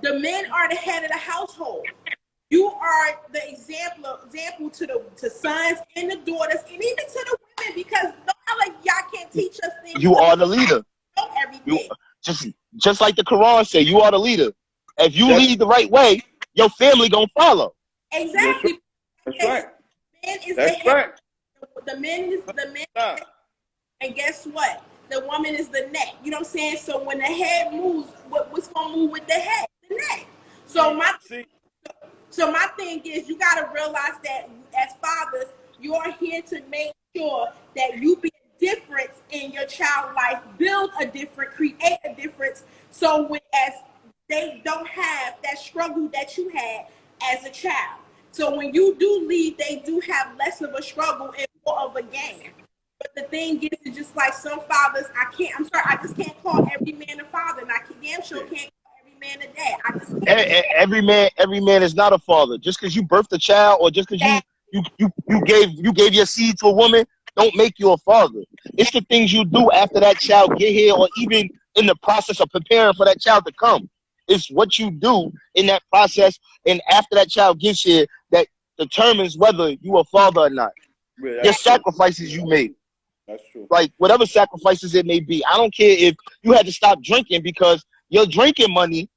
A: the men are the head of the household. You are the example to sons and the daughters, and even to the women, because don't like y'all can't teach us things.
B: You are the leader.
A: Know everything.
B: Just like the Quran say, you are the leader. If you lead the right way, your family gonna follow.
A: Exactly.
C: That's right.
A: Man is
C: That's
A: the head.
C: right.
A: The man is the man. And guess what? The woman is the neck. You know what I'm saying? So when the head moves, what's gonna move with the head? The neck. So my thing is, you gotta realize that as fathers, you are here to make sure that you be a difference in your child's life, build a difference, create a difference. So when as they don't have that struggle that you had as a child. So when you do leave, they do have less of a struggle and more of a gain. But the thing is, it's just like some fathers, I just can't call every man a father, and I damn sure can't call every man a dad. I just can't.
B: Every man is not a father. Just because you birthed a child, or just because you gave your seed to a woman, don't make you a father. It's the things you do after that child get here, or even in the process of preparing for that child to come. It's what you do in that process and after that child gets here that determines whether you a father or not.
C: Yeah,
B: your sacrifices you made.
C: That's true.
B: Like whatever sacrifices it may be. I don't care if you had to stop drinking because your drinking money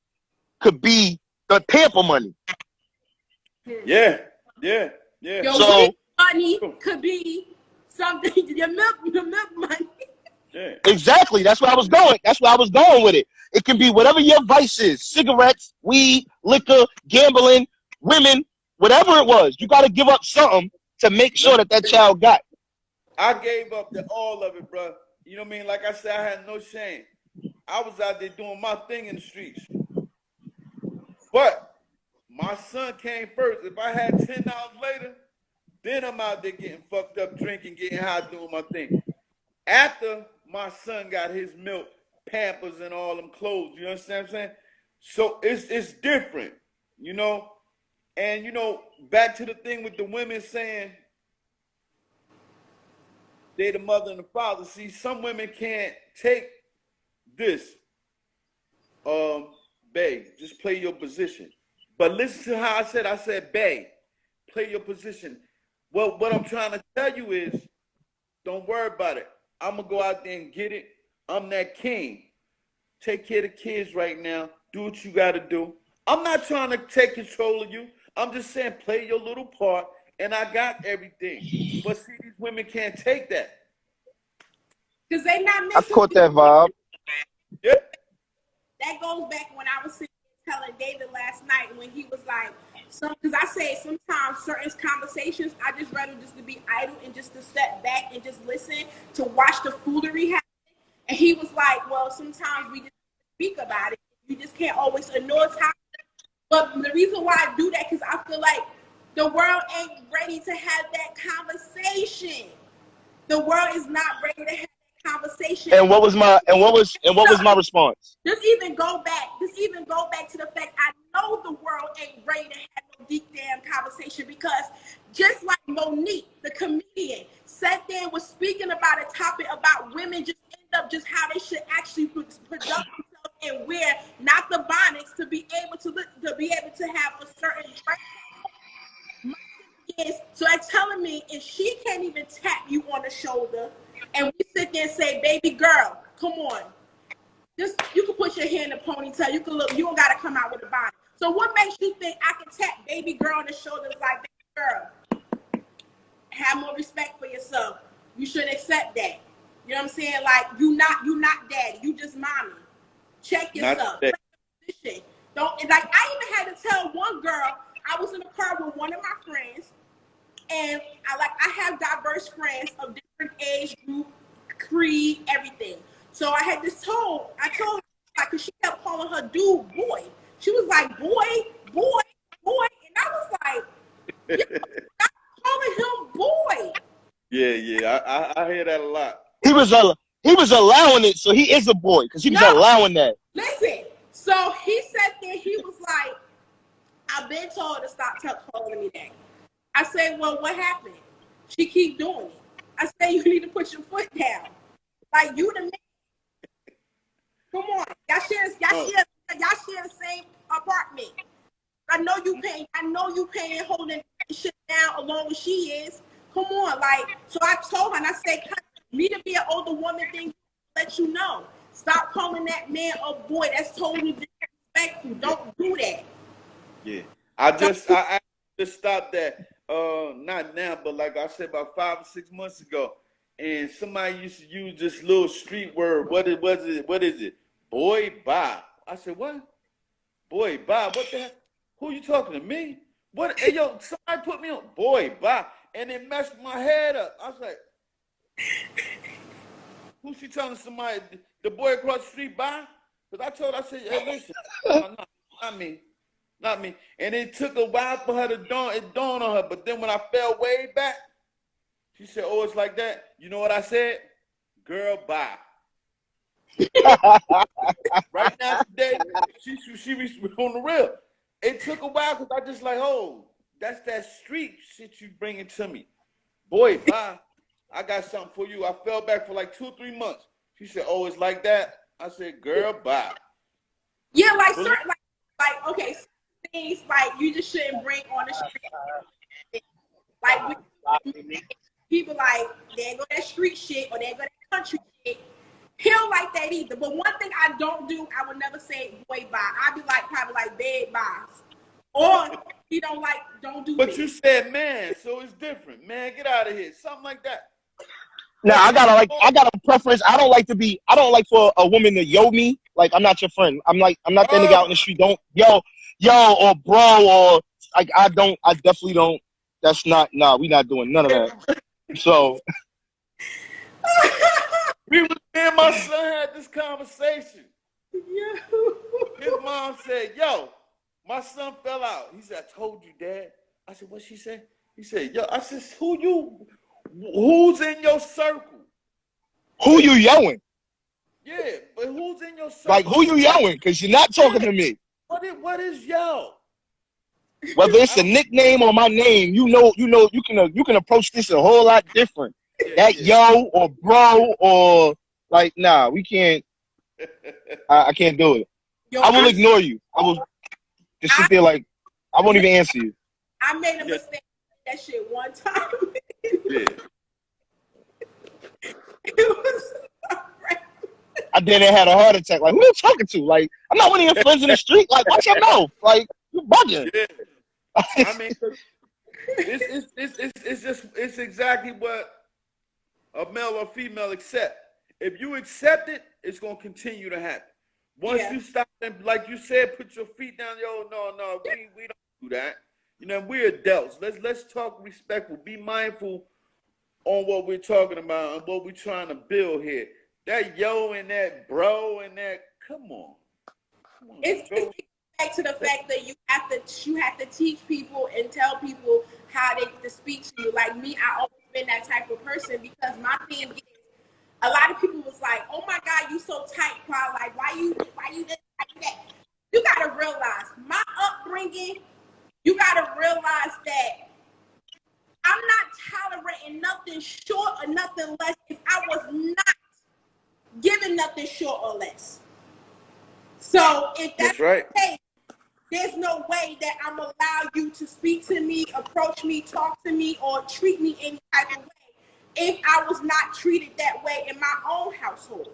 B: could be the pamper money.
C: Yeah.
A: Your money could be something. Your milk money.
C: Yeah.
B: Exactly. That's where I was going. That's where I was going with it. It can be whatever your vice is: cigarettes, weed, liquor, gambling, women, whatever it was. You got to give up something to make sure that child got.
C: I gave up all of it, bro. You know what I mean? Like I said, I had no shame. I was out there doing my thing in the streets. But my son came first. If I had 10 hours later, then I'm out there getting fucked up, drinking, getting high, doing my thing. After my son got his milk, Pampers, and all them clothes, you understand what I'm saying? So it's different, you know? And, you know, back to the thing with the women saying they the mother and the father. See, some women can't take this. Babe, just play your position. But listen to how I said, babe, play your position. Well, what I'm trying to tell you is, don't worry about it. I'm going to go out there and get it. I'm that king. Take care of the kids right now. Do what you got to do. I'm not trying to take control of you. I'm just saying play your little part, and I got everything. But see, these women can't take that.
A: Because they not
B: I caught that vibe.
C: Yeah.
A: That goes back when I was sitting telling David last night when he was like, because I say sometimes certain conversations, I just rather just to be idle and just to step back and just listen to watch the foolery happen. And he was like, well, sometimes we just speak about it. You just can't always ignore time. But the reason why I do that, because I feel like the world ain't ready to have that conversation. The world is not ready to have that conversation.
B: And what was my response?
A: Just even go back to the fact I know the world ain't ready to have no deep damn conversation, because just like Monique, the comedian, sat there and was speaking about a topic about women just end up just how they should actually conduct themselves and wear not the bonnets to be able to have a certain dress. So they're telling me if she can't even tap you on the shoulder and we sit there and say, baby girl, come on. Just you can put your hair in a ponytail. You can look. You don't gotta come out with a bonnet. So what makes you think I can tap baby girl on the shoulders like, baby girl, have more respect for yourself. You should accept that. You know what I'm saying? Like you not daddy. You just mommy. Check yourself. Don't like. I even had to tell one girl. I was in a car with one of my friends, and I have diverse friends of different age group, creed, everything. So I had this told her, like, cause she kept calling her dude boy. She was like, boy, and I was like, I'm calling him boy.
C: Yeah, I hear that a lot.
B: He was allowing it, so he is a boy because he was allowing that.
A: Listen, so he sat there. He was like, I've been told to stop calling me that. I said, well, what happened? She keep doing it. I said, you need to put your foot down. Like you the man. Come on, y'all share the same apartment. I know you paying holding shit down along with she is. Come on, like, so I told her and I said, me to be an older woman thing, let you know. Stop calling that man a boy. That's totally disrespectful. Don't do that.
C: Yeah. I just stopped that. Not now, but like I said about 5 or 6 months ago. And somebody used to use this little street word. What is it? Boy, bye. I said, what? Boy, bye. What the hell? Who you talking to me? What? Hey, yo, somebody put me on. Boy, bye. And it messed my head up. I was like, who's she telling somebody? The boy across the street, bye? Because I told her, I said, hey, listen, no, not me. Not me. And it took a while for her to dawn on her. But then when I fell way back, she said, oh, it's like that. You know what I said? Girl, bye. Right now today, she was on the real. It took a while because I just like, oh, that's that street shit you bringing to me. Boy, bye. I got something for you. I fell back for like 2 or 3 months. She said, oh, it's like that. I said, girl, bye.
A: Yeah, like certain, like okay, certain things like you just shouldn't bring on the street. Like people like they go that street shit or they go that country shit. He don't like that either. But one thing I don't do, I would never say boy bye. I'd be like probably like bed buys. Or he don't do
C: But
A: me.
C: you said man, so it's different. Man, get out of here. Something like that.
B: Now I got a preference. I don't like for a woman to yo me. Like I'm not your friend. I'm not that nigga out in the street. Don't yo or bro or like I definitely don't. That's not we not doing none of that. So
C: Me and my son had this conversation.
A: Yeah.
C: His mom said, yo, my son fell out. He said, I told you, Dad. I said, what she said? He said, yo, I said, who's in your circle?
B: who you yelling?
C: Yeah, but who's in your circle?
B: Like who you yelling? Because you're not talking to me.
C: What is yo?
B: Whether it's a nickname or my name, you can approach this a whole lot different. Yo or bro or like we can't. I can't do it.
A: Yo,
B: I will ignore you. I will just sit there like I won't even answer you.
A: I made a mistake that shit one time.
C: Yeah.
A: It was right.
B: I then had a heart attack. Like, who you talking to? Like, I'm not one of your friends in the street. Like, watch your mouth. Like, you bugging.
C: Yeah. I mean, it's exactly what a male or female accept. If you accept it, it's gonna continue to happen. Once you stop and, like you said, put your feet down. Yo, no, we don't do that. You know, we're adults. Let's talk respectful. Be mindful on what we're talking about and what we're trying to build here. That yo and that bro and that, come on.
A: It's back to the fact that you have to teach people and tell people how they to speak to you. Like me, I always been that type of person because my thing is a lot of people was like, oh my God, you so tight, Paul. Like, why you this, why you that? You gotta realize my upbringing, you gotta realize that I'm not tolerating nothing short or nothing less if I was not giving nothing short or less. So if that's
C: right.
A: the case, there's no way that I'm gonna allow you to speak to me, approach me, talk to me, or treat me any type of way if I was not treated that way in my own household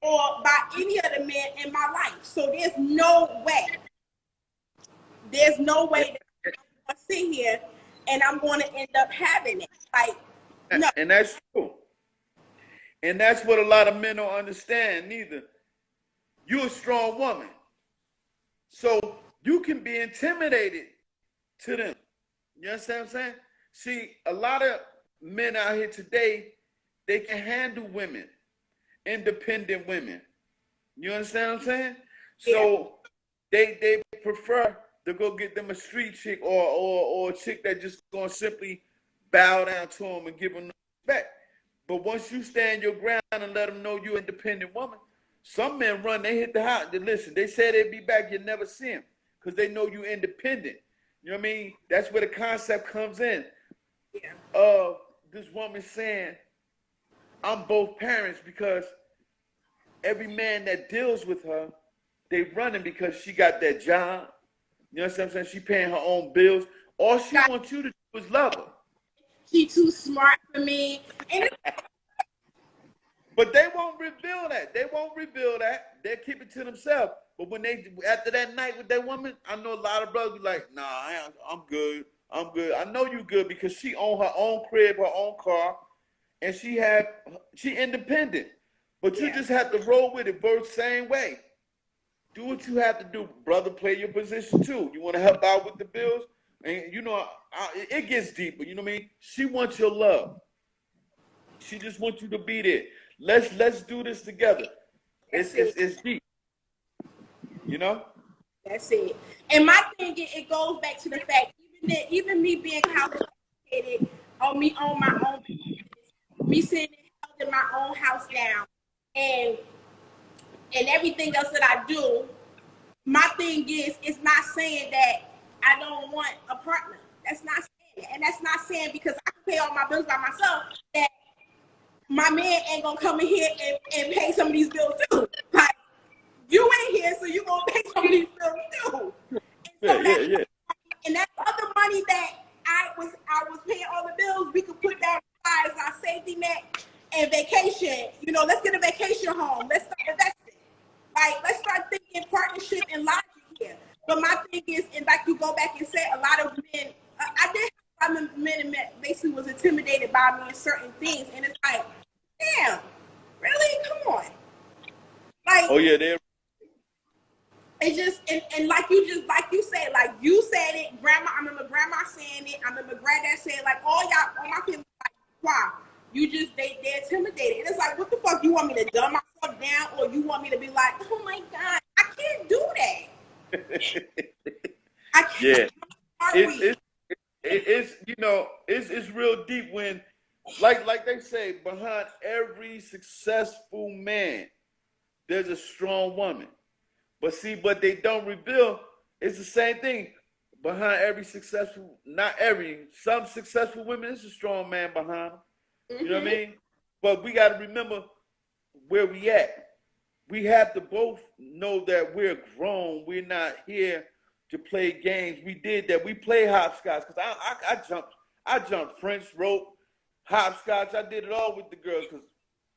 A: or by any other man in my life. So there's no way that I'm gonna sit here and I'm gonna end up having it. Like, no.
C: And that's true. And that's what a lot of men don't understand neither. You're a strong woman. So you can be intimidated to them. You understand what I'm saying? See, a lot of men out here today, they can handle women, independent women. You understand what I'm saying? So they prefer to go get them a street chick or a chick that just gonna simply bow down to them and give them respect. But once you stand your ground and let them know you're an independent woman, some men run, they hit the house. They listen, they say they'd be back, you never see them because they know you're independent. You know what I mean? That's where the concept comes in. Of this woman saying, I'm both parents, because every man that deals with her, they running because she got that job. You know what I'm saying? She paying her own bills. All she
A: Got-
C: wants you to do is love her.
A: She too smart for me. And
C: But they won't reveal that. They won't reveal that. They'll keep it to themselves. But when they, after that night with that woman, I know a lot of brothers be like, nah, I'm good. I'm good. I know you good because she own her own crib, her own car, and she independent. But you just have to roll with it, verse same way. Do what you have to do, brother. Play your position too. You want to help out with the bills, and you know it gets deeper. You know what I mean? She wants your love. She just wants you to be there. Let's do this together. It's deep. You know?
A: that's it. And my thing, it goes back to the fact, even me being college educated, on me on my own business, me sitting in my own house down, and everything else that I do, my thing is, it's not saying that I don't want a partner. That's not saying it. And that's not saying because I can pay all my bills by myself that my man ain't gonna come in here and pay some of these bills too. Like, you ain't here, so you gonna pay some of these bills too. And so
C: Yeah.
A: And that other money that I was paying all the bills, we could put that aside as our safety net and vacation. You know, let's get a vacation home. Let's start investing. Like, let's start thinking partnership and logic here. But my thing is, and like you go back and say, a lot of men, I did have a lot of men that basically was intimidated by me in certain things. And it's like, damn, really? Come on. Like,
C: Oh yeah, they're
A: it just, and like you said, like you said it, grandma, I remember grandma saying it, I remember granddad saying it, like all my family, like, wow, you just, they're intimidated. And it's like, what the fuck, you want me to dumb myself down, or you want me to be like, oh my God, I can't do that. I can't.
C: Yeah. It's you know, it's real deep when, like they say, behind every successful man, there's a strong woman. But see, what they don't reveal is the same thing. Behind every successful, some successful women, there's a strong man behind them. You know what I mean? But we got to remember where we at. We have to both know that we're grown. We're not here to play games. We did that. We play hopscotch because I jumped French rope, hopscotch. I did it all with the girls because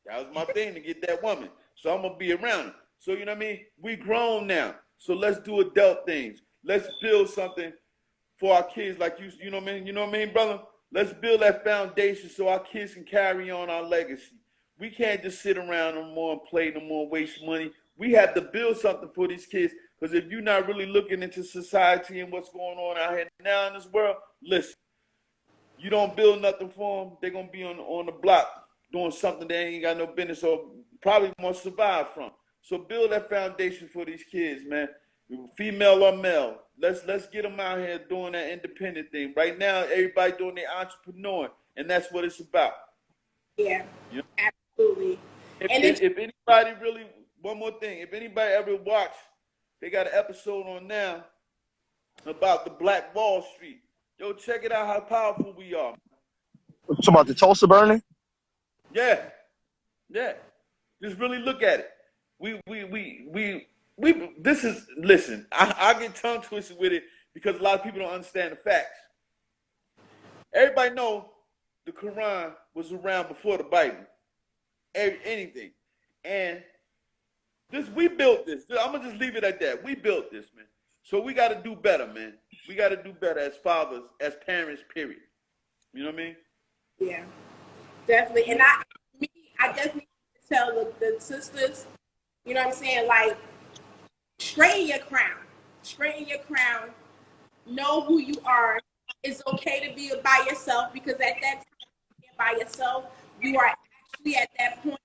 C: that was my thing to get that woman. So I'm gonna be around her. So you know what I mean? We grown now. So let's do adult things. Let's build something for our kids, like you know what I mean? You know what I mean, brother? Let's build that foundation so our kids can carry on our legacy. We can't just sit around no more and play no more, waste money. We have to build something for these kids. Because if you're not really looking into society and what's going on out here now in this world, listen, you don't build nothing for them, they're going to be on the block doing something they ain't got no business or probably won't survive from. So build that foundation for these kids, man. Female or male. Let's get them out here doing that independent thing. Right now, everybody doing their entrepreneur, and that's what it's about.
A: Yeah,
C: you know?
A: Absolutely.
C: If anybody really, one more thing, if anybody ever watched, they got an episode on now about the Black Wall Street. Yo, check it out how powerful we are.
B: Talking about the Tulsa burning?
C: Yeah. Just really look at it. This is, listen, I get tongue twisted with it because a lot of people don't understand the facts. Everybody know the Quran was around before the Bible. Anything. And we built this. I'm going to just leave it at that. We built this, man. So we got to do better, man. We got to do better as fathers, as parents, period. You know what I mean?
A: Yeah, definitely. And I definitely tell the sisters, you know what I'm saying, like, straighten your crown. Straighten your crown. Know who you are. It's okay to be by yourself because at that time, being by yourself, you are actually at that point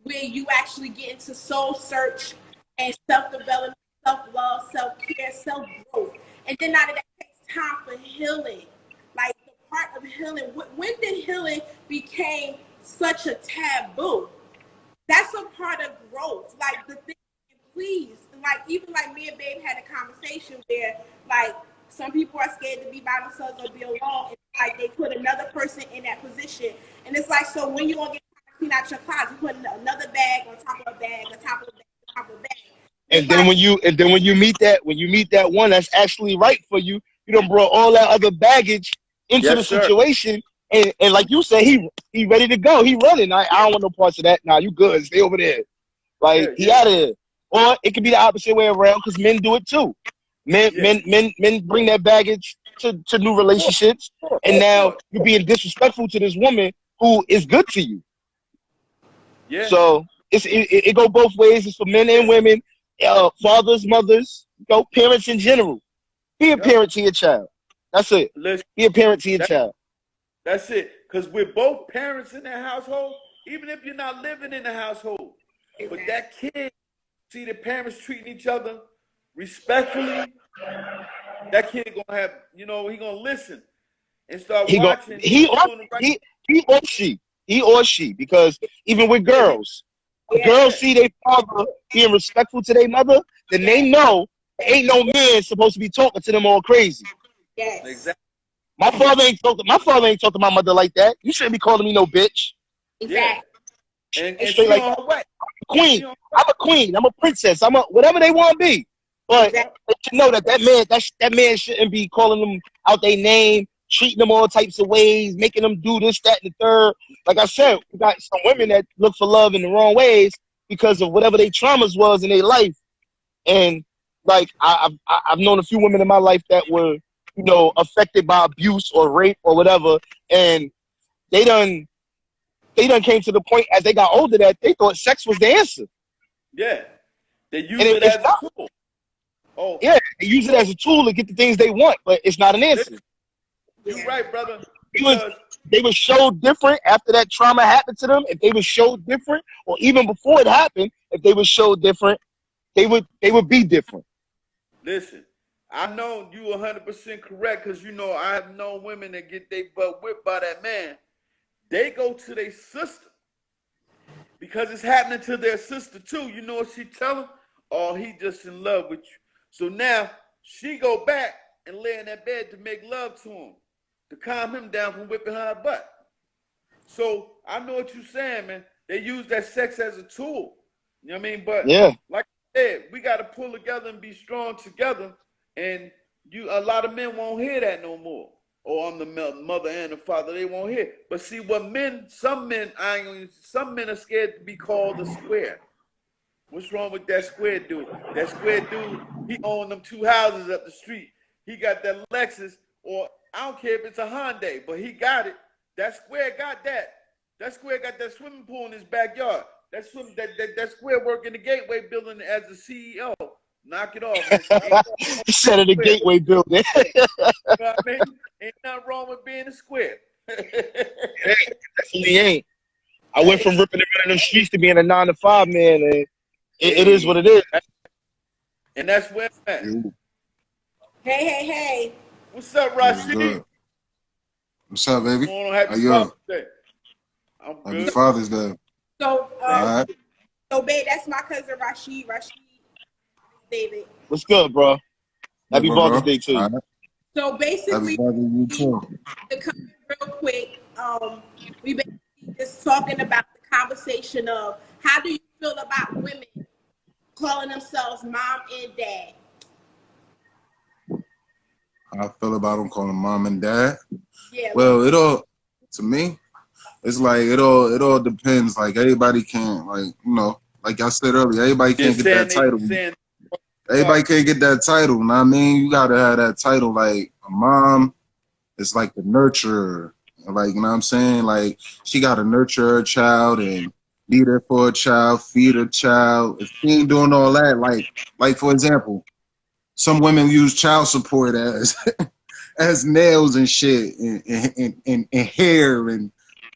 A: where you actually get into soul search and self-development, self-love, self-care, self-growth. And then out of that takes time for healing. Like the part of healing, when did healing became such a taboo? That's a part of growth. Like the thing, please, like even like me and Babe had a conversation where like some people are scared to be by themselves or be alone. It's like they put another person in that position. And it's like, so when you gonna get clean out your closet, you put another bag on top of a bag, on top of a bag, on top of a bag.
B: And then when you meet that one that's actually right for you, you done brought all that other baggage into the
C: Yes, sir.
B: situation. And like you said, he ready to go. He running. I don't want no parts of that. Nah, you good. Stay over there. Like he out of here. Or it could be the opposite way around because men do it too. Men bring that baggage to new relationships, and now you're being disrespectful to this woman who is good to you.
C: Yeah.
B: So it go both ways. It's for men and women, fathers, mothers, parents in general. Be a parent to your child. That's it. Be a parent to your child.
C: That's it. Because we're both parents in that household, even if you're not living in the household. But that kid, see the parents treating each other respectfully, that kid gonna have, he gonna listen and start watching. He
B: or she, because even with girls, girls see their father being respectful to their mother, then they know ain't no man supposed to be talking to them all crazy.
A: Yes.
C: Exactly.
B: My father ain't talk to my mother like that. You shouldn't be calling me no bitch.
A: Exactly.
C: And
B: straight like that. Queen. I'm a queen. I'm a princess. I'm a whatever they want to be. But they should know that man shouldn't be calling them out their name, treating them all types of ways, making them do this, that, and the third. Like I said, we got some women that look for love in the wrong ways because of whatever their traumas was in their life. And like I've known a few women in my life that were, affected by abuse or rape or whatever, and they done came to the point as they got older that they thought sex was the answer.
C: Yeah. They use it as a tool. Oh.
B: Yeah, they use it as a tool to get the things they want, but it's not an answer.
C: You're right, brother.
B: They were so different after that trauma happened to them. If they were so different, or even before it happened, if they were so different, they would be different.
C: Listen, I know you 100% correct because I have known women that get their butt whipped by that man. They go to their sister because it's happening to their sister too. You know what she tell them? Oh, he just in love with you. So now she go back and lay in that bed to make love to him, to calm him down from whipping her butt. So I know what you're saying, man. They use that sex as a tool. You know what I mean? But like I said, we got to pull together and be strong together. And a lot of men won't hear that no more. Or on the mother and the father, they won't hear. But see, some men are scared to be called a square. What's wrong with that square dude? That square dude, he owned them 2 houses up the street. He got that Lexus, or I don't care if it's a Hyundai, but he got it. That square got that. That square got that swimming pool in his backyard. That square work in the Gateway building as the CEO. Knock it off.
B: He said in the Gateway building.
C: You know what I mean? Ain't nothing wrong with being a square.
B: Definitely ain't. I went from ripping around them streets to being a 9-to-5 man, and it is what it is.
C: And that's where I'm at.
A: Hey.
C: What's up, Rashid?
D: What's up, baby?
C: How you doing? I'm good.
D: Happy Father's Day.
A: So,
D: right.
A: So, babe, that's my cousin Rashid David.
B: What's good, bro? Happy Father's Day too.
D: Right.
A: So basically,
D: to
A: come real quick, we've been just talking about the conversation of how do you feel about women calling themselves mom and dad?
D: How I feel about them calling mom and dad?
A: Yeah.
D: Well, to me, it's like it all depends. Like everybody can't, like I said earlier, everybody can't get that title. Everybody can't get that title. Know what I mean? You gotta have that title. Like a mom is like the nurturer. Like, you know what I'm saying? Like she gotta nurture her child and be there for a child, feed her child. If she ain't doing all that, like for example, some women use child support as as nails and shit and hair and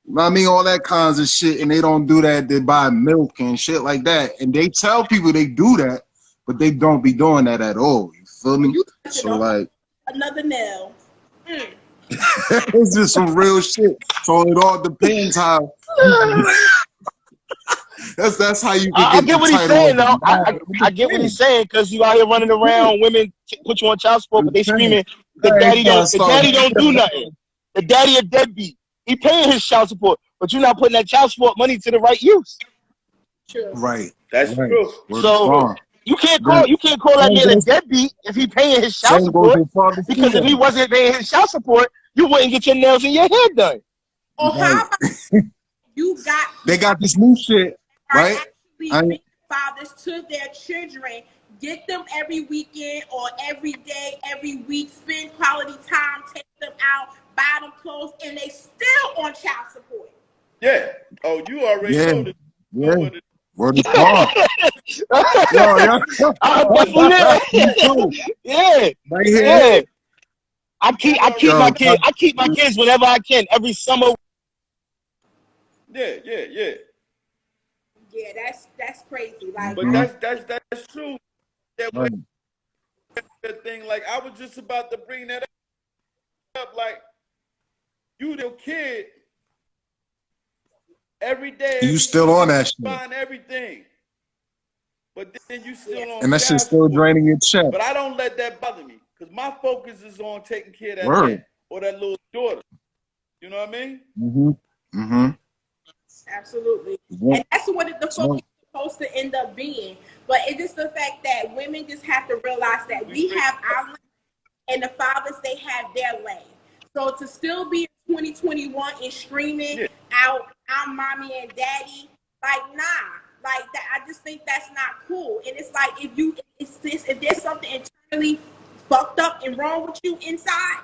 D: you know what I mean, all that kinds of shit, and they don't do that. They buy milk and shit like that, and they tell people they do that, but they don't be doing that at all. You feel me? So like
A: another nail.
D: it's just some real shit. So it all depends how. That's how you can
B: I get what he's saying, though. I get what he's saying because you out here running around, women put you on child support, but they screaming, the daddy don't do nothing. The daddy a deadbeat. He paying his child support, but you're not putting that child support money to the right use.
A: True.
D: Right.
C: That's true.
B: So You can't call that man a deadbeat if he paying his child support. Because if he wasn't paying his child support, you wouldn't get your nails in your head done.
A: Or how about
D: they got this new shit, right?
A: Actually, fathers to their children, get them every weekend or every day, every week, spend quality time, take them out, buy them clothes, and they still on child support.
C: Yeah. Oh, you already know this.
D: Yeah. Word is gone. Yo.
B: I'm definitely there. Yeah.
D: Right here.
B: Yeah. I keep my kids whenever I can, every summer.
C: Yeah.
A: Yeah, that's crazy. Like,
C: but that's true. That thing, like I was just about to bring that up. Like, you the kid every day.
D: You still on that shit.
C: Buying everything. But then you still on.
D: And that shit's still draining your check.
C: But I don't let that bother me. Because my focus is on taking care of that man or that little daughter. You know what I mean?
A: Absolutely. And that's what the focus is supposed to end up being. But it's just the fact that women just have to realize that we have our lane and the fathers, they have their lane. So to still be in 2021 and screaming out, I'm mommy and daddy, like, nah. Like that, I just think that's not cool. And it's like if there's something internally fucked up and wrong with you inside,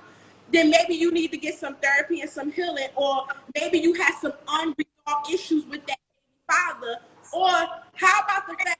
A: then maybe you need to get some therapy and some healing, or maybe you have some unresolved issues with that father. Or how about the fact,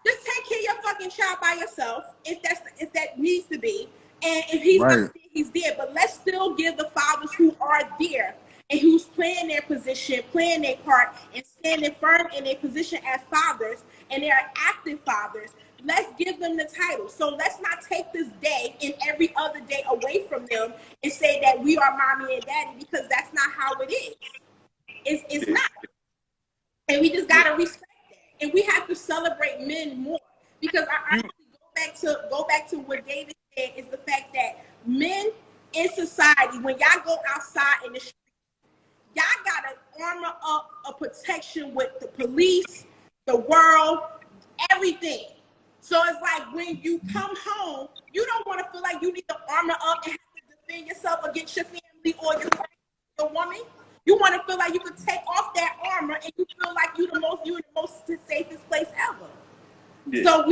A: just take care of your fucking child by yourself if that needs to be, and if he's not there, he's there. But let's still give the fathers who are there and who's playing their position, playing their part, and standing firm in their position as fathers, and they are active fathers. Let's give them the title. So let's not take this day and every other day away from them and say that we are mommy and daddy, because that's not how it is. It's not. And we just gotta respect that. And we have to celebrate men more. Because I go back to what David said, is the fact that men in society, when y'all go outside in the street, y'all gotta armor up a protection with the police, the world, everything. So it's like when you come home, you don't want to feel like you need to armor up and have to defend yourself against your family or your woman. You want to feel like you can take off that armor and you feel like you're in the most safest place ever. Yeah. So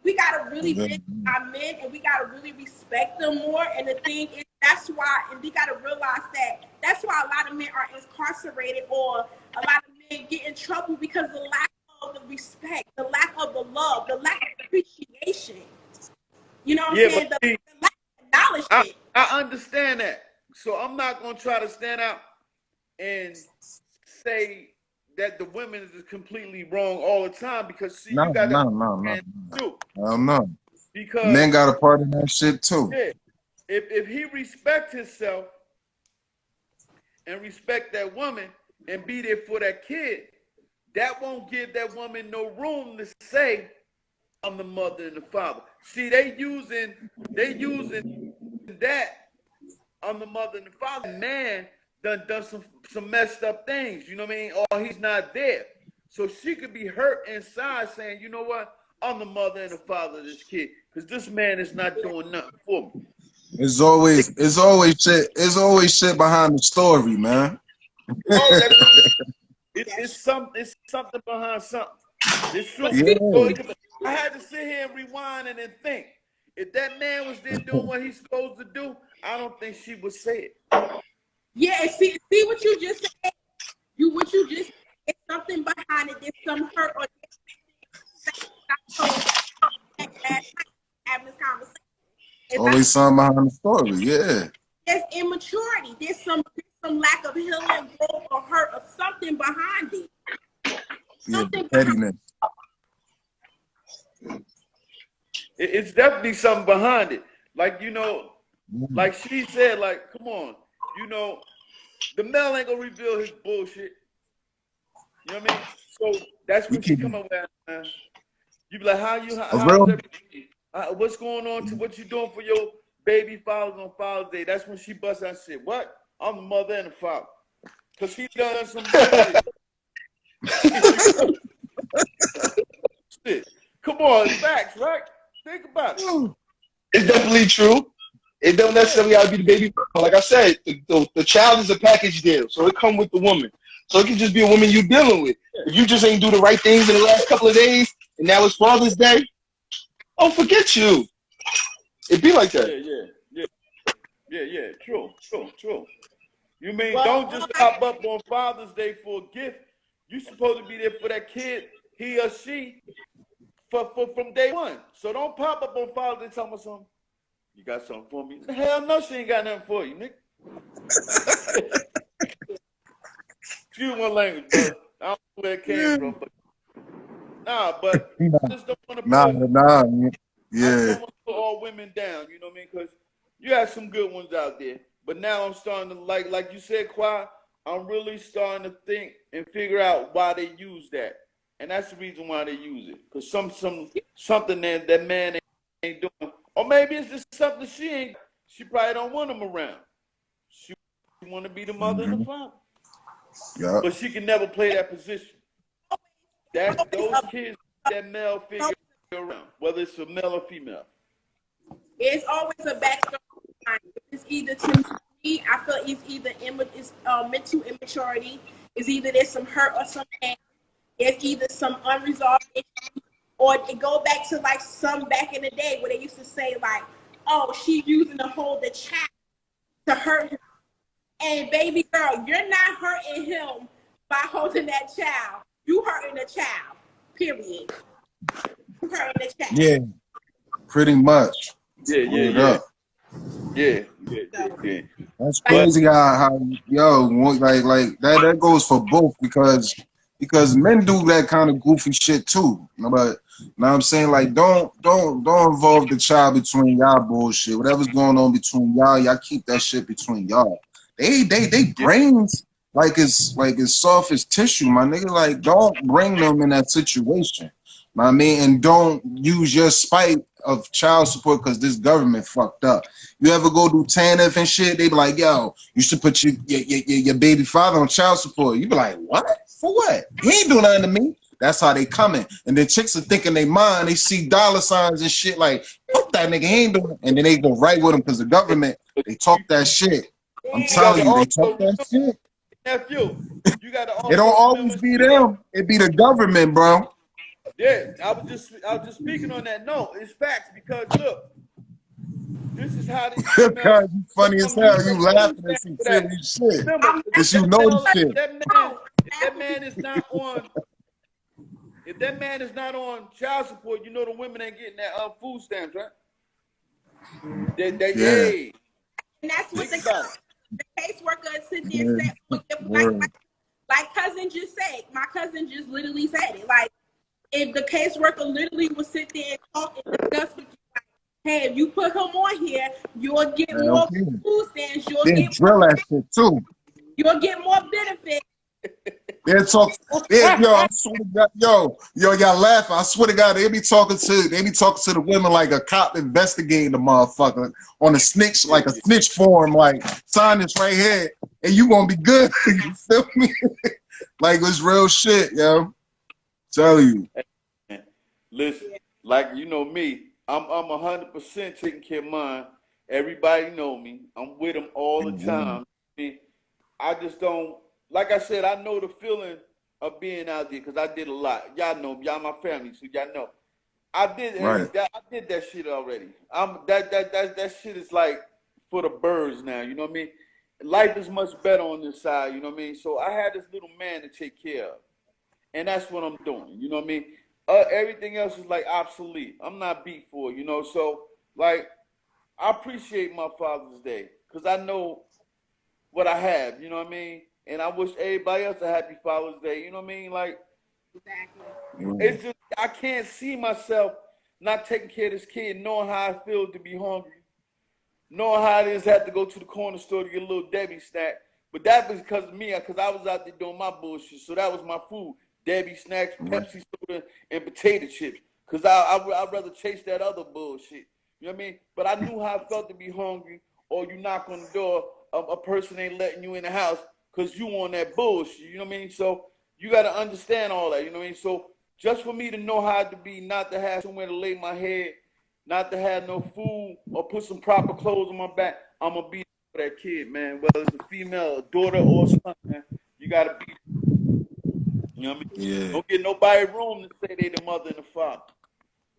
A: we gotta really respect our men, and we gotta really respect them more. And the thing is, that's why, and we gotta realize that's why a lot of men are incarcerated, or a lot of men get in trouble, because the lack of the respect, the lack of the love, the lack of appreciation. You know what I'm saying? The lack of acknowledgement.
C: I understand that. So I'm not gonna try to stand out and say that the women is completely wrong all the time, because see, you got
D: no. Because men got a part in that shit too.
C: Yeah. If he respect himself and respect that woman and be there for that kid, that won't give that woman no room to say, I'm the mother and the father. See, they using that, I'm the mother and the father. Man done some messed up things, you know what I mean? Or he's not there. So she could be hurt inside saying, you know what? I'm the mother and the father of this kid, because this man is not doing nothing for me.
D: It's always shit behind the story, man.
C: It's something behind something. It's true.
D: Yeah.
C: I had to sit here and rewind and then think. If that man was there doing what he's supposed to do, I don't think she would say it.
A: Yeah, and see what you just said. What you just said, it's something behind it. There's some hurt or having this conversation.
D: Always something behind the story, yeah.
A: There's immaturity. There's some lack of healing, growth, or hurt, or something behind it. Something
D: pettiness.
C: It's definitely something behind it. Like, you know, like she said, like, come on, you know, the male ain't gonna reveal his bullshit. You know what I mean? So that's what she come up with. You be like, what's going on to what you doing for your baby fathers on Father's Day? That's when she busts out shit. What? I'm the mother and the father. Because he done some bullshit. Shit. Come on, facts, right? Think about it.
B: It's definitely true. It don't necessarily have to be the baby. Like I said, the child is a package deal, so it come with the woman. So it can just be a woman you're dealing with. If you just ain't do the right things in the last couple of days, and now it's Father's Day, oh, forget you. It be like that.
C: Yeah. True. You mean don't just pop up on Father's Day for a gift. You supposed to be there for that kid, he or she, from day one. So don't pop up on Father's Day telling me something. You got something for me? Hell no, she ain't got nothing for you, nigga. Excuse my language, bro. I don't know where it came from, but but I just don't want to put, I just don't want to put all women down, you know what I mean? Because you have some good ones out there. But now I'm starting to, like you said, Qua, I'm really starting to think and figure out why they use that. And that's the reason why they use it. Because something that man ain't doing. Or maybe it's just something she probably don't want him around. She want to be the mother and the father.
D: Yeah.
C: But she can never play that position. Those kids, that male figure around, whether it's a male or female.
A: It's always a backstory. It's either, to me, I feel it's either mental immaturity. It's either there's some hurt or some pain. It's either some unresolved issue, or it go back to like some back in the day where they used to say like, oh, she using to hold the child to hurt him. And baby girl, you're not hurting him by holding that child. You hurting the child. Period. You hurting the child.
D: Yeah. Pretty much.
C: Yeah.
D: That's crazy how like that goes for both because men do that kind of goofy shit too. But know what I'm saying? Like don't involve the child between y'all bullshit. Whatever's going on between y'all keep that shit between y'all. They brains like it's soft as tissue, my nigga. Like don't bring them in that situation. Know what I mean? And don't use your spite of child support because this government fucked up. You ever go do TANF and shit? They be like, yo, you should put your baby father on child support. You be like, what? For what? He ain't do nothing to me. That's how they coming. And then chicks are thinking they mind. They see dollar signs and shit like, fuck that nigga, he ain't doing. And then they go right with him because the government, they talk that shit. I'm telling you, they talk that shit.
C: Nephew, you got to.
D: It don't always be them. It be the government, bro.
C: Yeah, I was just speaking on that. No, it's facts because look, this is how these
D: God, you funny as hell. You laughing at some serious shit. Because you know the shit.
C: If that man is not on child support, you know the women ain't getting that food stamps, right? Hey.
A: And that's what the caseworker sit there and said, like cousin just said. My cousin just literally said it. Like, if the caseworker literally would sit there and talk and discuss with you, like, hey, if you put him on here, you'll get more food stamps. You'll get
D: drill that shit too.
A: You'll get more benefits.
D: They talk, yo, I swear to God, yo, y'all laughing. I swear to God, they be talking to the women like a cop investigating the motherfucker on a snitch, like a snitch form, like sign this right here, and you gonna be good. You feel me? Like it's real shit, yo. Tell you.
C: Listen, like you know me, I'm 100% taking care of mine. Everybody know me. I'm with them all the time. I just don't. Like I said, I know the feeling of being out there because I did a lot. Y'all know, y'all my family, so y'all know. I did that shit already. That shit is like for the birds now. You know what I mean? Life is much better on this side. You know what I mean? So I had this little man to take care of, and that's what I'm doing. You know what I mean? Everything else is like obsolete. I'm not beat for it, you know. So like, I appreciate my Father's Day because I know what I have. You know what I mean? And I wish everybody else a happy Father's Day. You know what I mean? Like, exactly. It's just I can't see myself not taking care of this kid, knowing how I feel to be hungry, knowing how it is to have to go to the corner store to get a little Debbie snack. But that was because of me, because I was out there doing my bullshit. So that was my food: Debbie snacks, Pepsi soda, and potato chips. Because I'd rather chase that other bullshit. You know what I mean? But I knew how I felt to be hungry, or you knock on the door, a person ain't letting you in the house because you on that bullshit, you know what I mean? So you got to understand all that, you know what I mean? So just for me to know how to be, not to have somewhere to lay my head, not to have no food or put some proper clothes on my back, I'm gonna be for that kid, man. Whether it's a female, a daughter, or a son, man, you gotta be. You know what I mean?
D: Yeah.
C: Don't give nobody room to say they the mother and the father.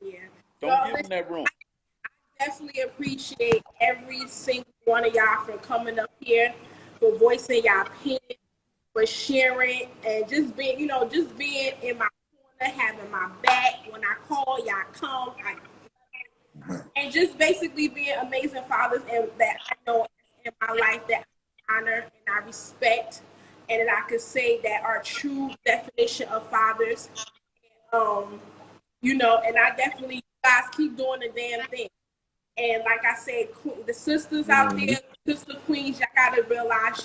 A: Yeah.
C: Don't give them that room.
A: I definitely appreciate every single one of y'all for coming up here, for voicing y'all opinion, for sharing, and just being, just being in my corner, having my back. When I call, y'all come. And just basically being amazing fathers, and that I know in my life that I honor and I respect, and that I could say that are true definition of fathers. And I definitely, you guys keep doing the damn thing. And like I said, the sisters out there, sister queens, y'all gotta realize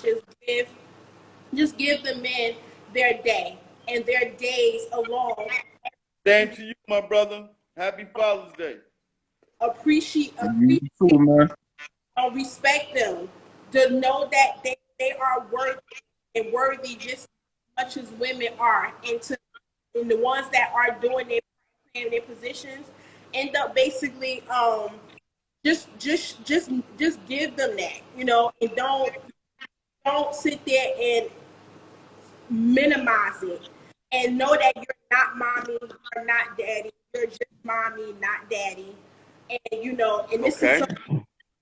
A: just give the men their day and their days alone.
C: Same to you, my brother. Happy Father's Day.
A: Appreciate
D: You too, man.
A: Respect them, to know that they are worthy just as much as women are, and the ones that are doing their positions end up basically just give them that, and don't sit there and minimize it, and know that you're not mommy, you're not daddy, you're just mommy, not daddy.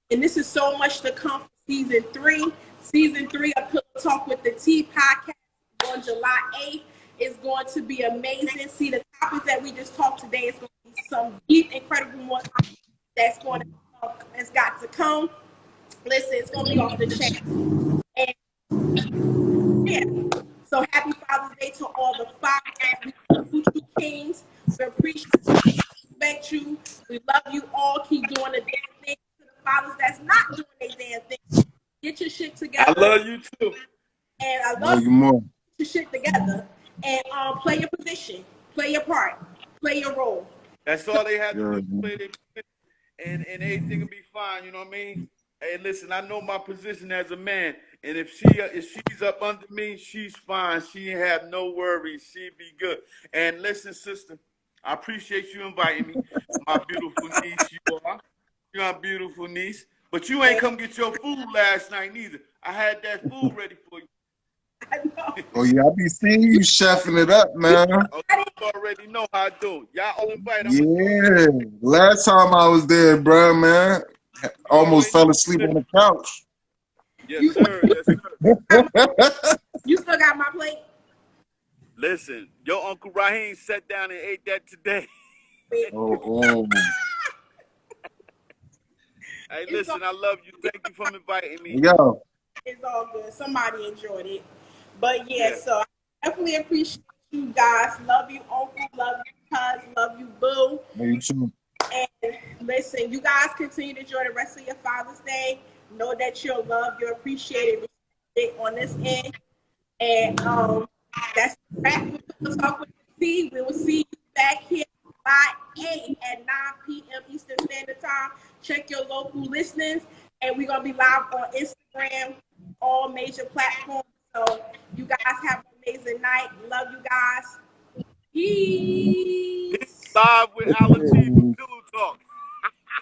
A: And this is so much to come for season 3. Season 3 of Pillow Talk with the T podcast on July 8th is going to be amazing. See, the topics that we just talked today is going to be some deep, incredible more that's got to come. Listen, it's going to be off the chain. And yeah, so happy Father's Day to all the fathers. We kings. We appreciate you. Respect you. We love you all. Keep doing the damn thing. To the fathers that's not doing their damn thing, get your shit together.
C: I love you too.
A: And I love
D: you more.
A: Get your shit together and play your position, play your part, play your role.
C: That's all they have to do. Play their position, and everything will be fine. You know what I mean? Hey, listen, I know my position as a man, and if she's up under me, she's fine. She ain't have no worries. She be good. And listen, sister, I appreciate you inviting me. My beautiful niece, you're my beautiful niece. But you ain't come get your food last night neither. I had that food ready for you.
A: I know.
D: Oh yeah, I be seeing you chefing it up, man.
C: Okay, you already know how I do. Y'all all invited.
D: Yeah. Last time I was there, bro, man, almost fell asleep on the couch.
C: Yes, sir. Yes, sir.
A: You still got my plate?
C: Listen, your Uncle Raheem sat down and ate that today.
D: Oh.
C: Hey, listen, I love you. Thank you for inviting me.
D: Yo.
A: It's all good. Somebody enjoyed it. But yeah, so I definitely appreciate you guys. Love you, Uncle. Love you, cuz. Love you, boo.
D: Me too.
A: And listen, you guys continue to enjoy the rest of your Father's Day. Know that you're loved, you're appreciated on this end. And that's the wrap. We'll talk with you. We will see you back here by 8 at 9 p.m. Eastern Standard Time. Check your local listings. And we're going to be live on Instagram, all major platforms. So you guys have an amazing night. Love you guys. Peace.
C: Live with Alan T from Pillow Talk.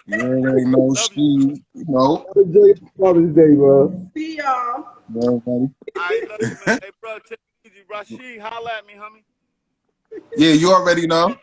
D: You ain't no Steve.
E: Enjoy Father's Day, bro.
A: See y'all.
D: Yeah, buddy.
C: I love you, man. Hey, bro, take it easy. Rashid, holla at me, homie.
D: Yeah, you already know.